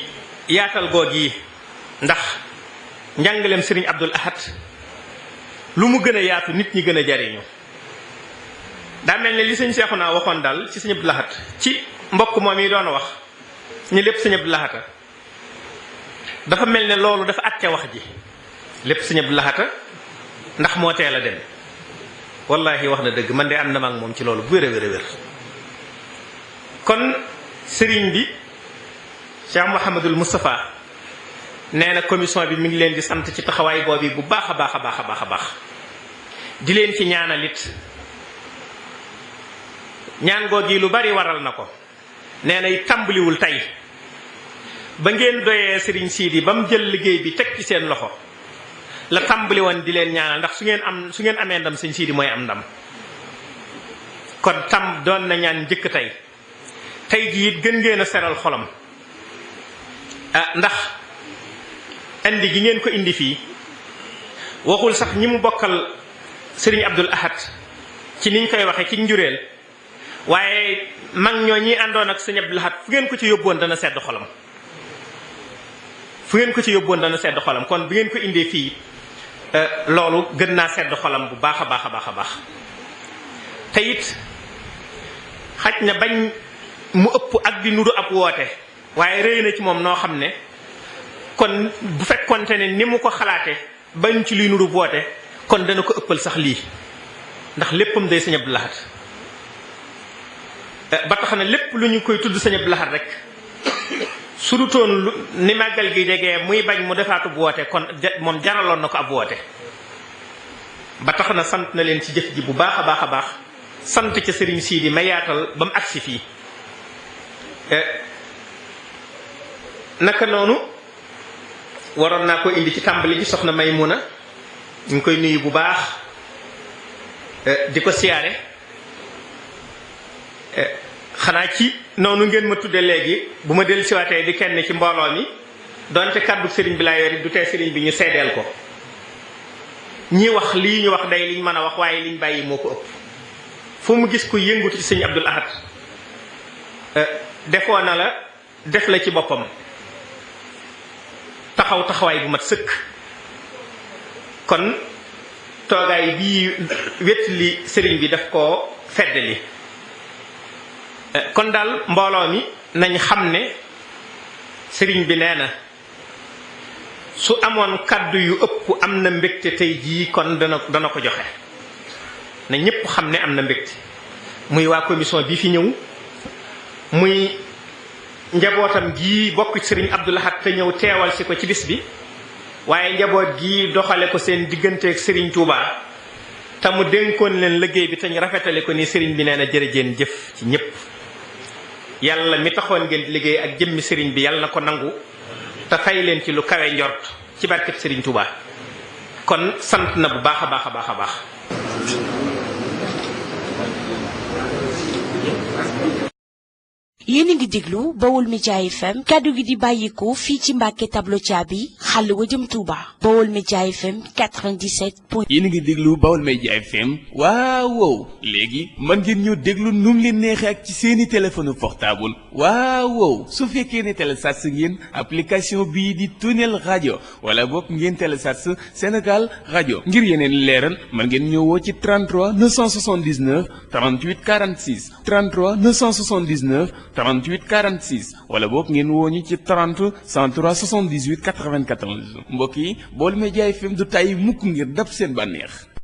yaatal goog yi ndax njàngaleem Serigne Abdoul Ahad lu mu gën a yaatu nit ñi gën a jariñu daa mel ne li sëñ Cheikhouna waxoon daal ci sëñ Abdoul Ahad ci mbokk moom yi doon wax ñu lépp sëñ Abdoul Ahad dafa mel ne loolu dafa àtte wax ji lépp sëñ Abdoul Ahad ndax moo teel a dem wallahi wax na dëgg man de am na ma ak moom ci loolu bu wér a wér a wér kon sëriñ bi Cheikh Mouhamadul Moustapha nee na commission bi mi ngi leen di sant ci taxawaay boobu bu baax a baax a baax a baax a baax di leen ci ñaanalit ñaan googu yi lu bari waral na ko nee na tàmbaliwul tey ba ngeen doyee Serigne Sidi ba mu jël liggéey bi teg ci seen loxo la tàmbali woon di leen ñaanal ndax su ngeen amee ndam Serigne Sidi mooy am ndam kon tam doon na ñaan njëkk tey jii it gën ngeen a seral xolam ndax indi gi ngeen ko indi fii waxul sax ñi mu bokkal sëriñ Abdul Ahad ci niñ koy waxe ci njureel waaye mag ñoo ñi àndoon ak sëriñ Abdul Ahad fu ngeen ko ci yóbboon dana sedd xolam kon bi ngeen ko indee fii loolu gën naa sedd xolam bu baax a baax a baax a baax te it xaj na bañ mu ëpp ak di nuru ab woote waaye rëy na ci moom noo xam ne kon bu fekkonte ne ni mu ko xalaate bañ ci luy nuru woote kon dana ko ëppal sax lii ndax léppam day sëñ Abdou Lahad ba tax na lépp lu ñu koy tudd sëñ Abdou Lahad rek su dutoon lu ni màggal gi jegee muy bañ mu defaatu bu woote kon moom jaraloon na ko ab woote ba tax na sant na leen ci jëf ji bu baax a baax a baax sant ca sëriñ Sidi ma yaatal ba mu agsi fii naka noonu waroon naa ko indi ci tàmbali ji soxna Maymuna ñu ngi koy nuyu bu baax di ko siyaare xanaa ci noonu ngeen ma tudde léegi bu ma dellu siwaatee di kenn ci mbooloo mi donte kàddu sëriñ bi laa yori du tee sëriñ bi ñu seedeel ko ñi wax lii ñu wax day liñ mën a wax waaye liñ bàyyi moo ko ëpp fu mu gis ku yëngutu ci sëñ Abdul Ahad defoo na la def la ci boppam taxawaay bu mat sëkk kon toogaay bii wet li sëriñ bi daf koo feddali kon daal mbooloo mi nañ xam ne sëriñ bi nee na su amoon kàddu yu ëpp am na mbégte tey jii kon dana ko joxe na ñépp xam ne am na mbégte muy waa commission bi fi ñëw muy njabootam gii bokk sëriñ Abdou Lahad te ñëw teewal si ko ci bis bi waaye njaboot gii doxale ko seen digganteeg sëriñ Touba te mu dénkoon leen liggéey bi te ñu rafetale ko ni sëriñ bi nee na jërëjeen jëf ci ñépp yàlla mi taxoon ngeen liggéey ak jëmmi sëriñ bi yàlla na ko nangu te fay leen ci lu kawe njort ci barkeb sëriñ Touba kon sant na bu baax a baax a baax a baax yéen a ngi déglu Baol Média FM kaddu gi di bàyyikoo fii ci Mbàkke tableau Thiaby xàll wa jëm Touba Baol Média FM 97. yéen a ngi déglu Baol Média FM waaw léegi mën ngeen ñoo déglu nu mu leen neexee ak ci seeni téléphone portable waaw su fekkee ne télécharge ngeen application bii di Tunnel Radio wala boog ngeen télécharge Sénégal Radio ngir yeneen leeral mën ngeen ñëw woo ci 33 979 38 46 33 979 38 46 wala boog ngeen woo ñu ci 30 103 78 94 mbokk yi Baol Média FM du tàyyi mukk ngir dab seen bànneex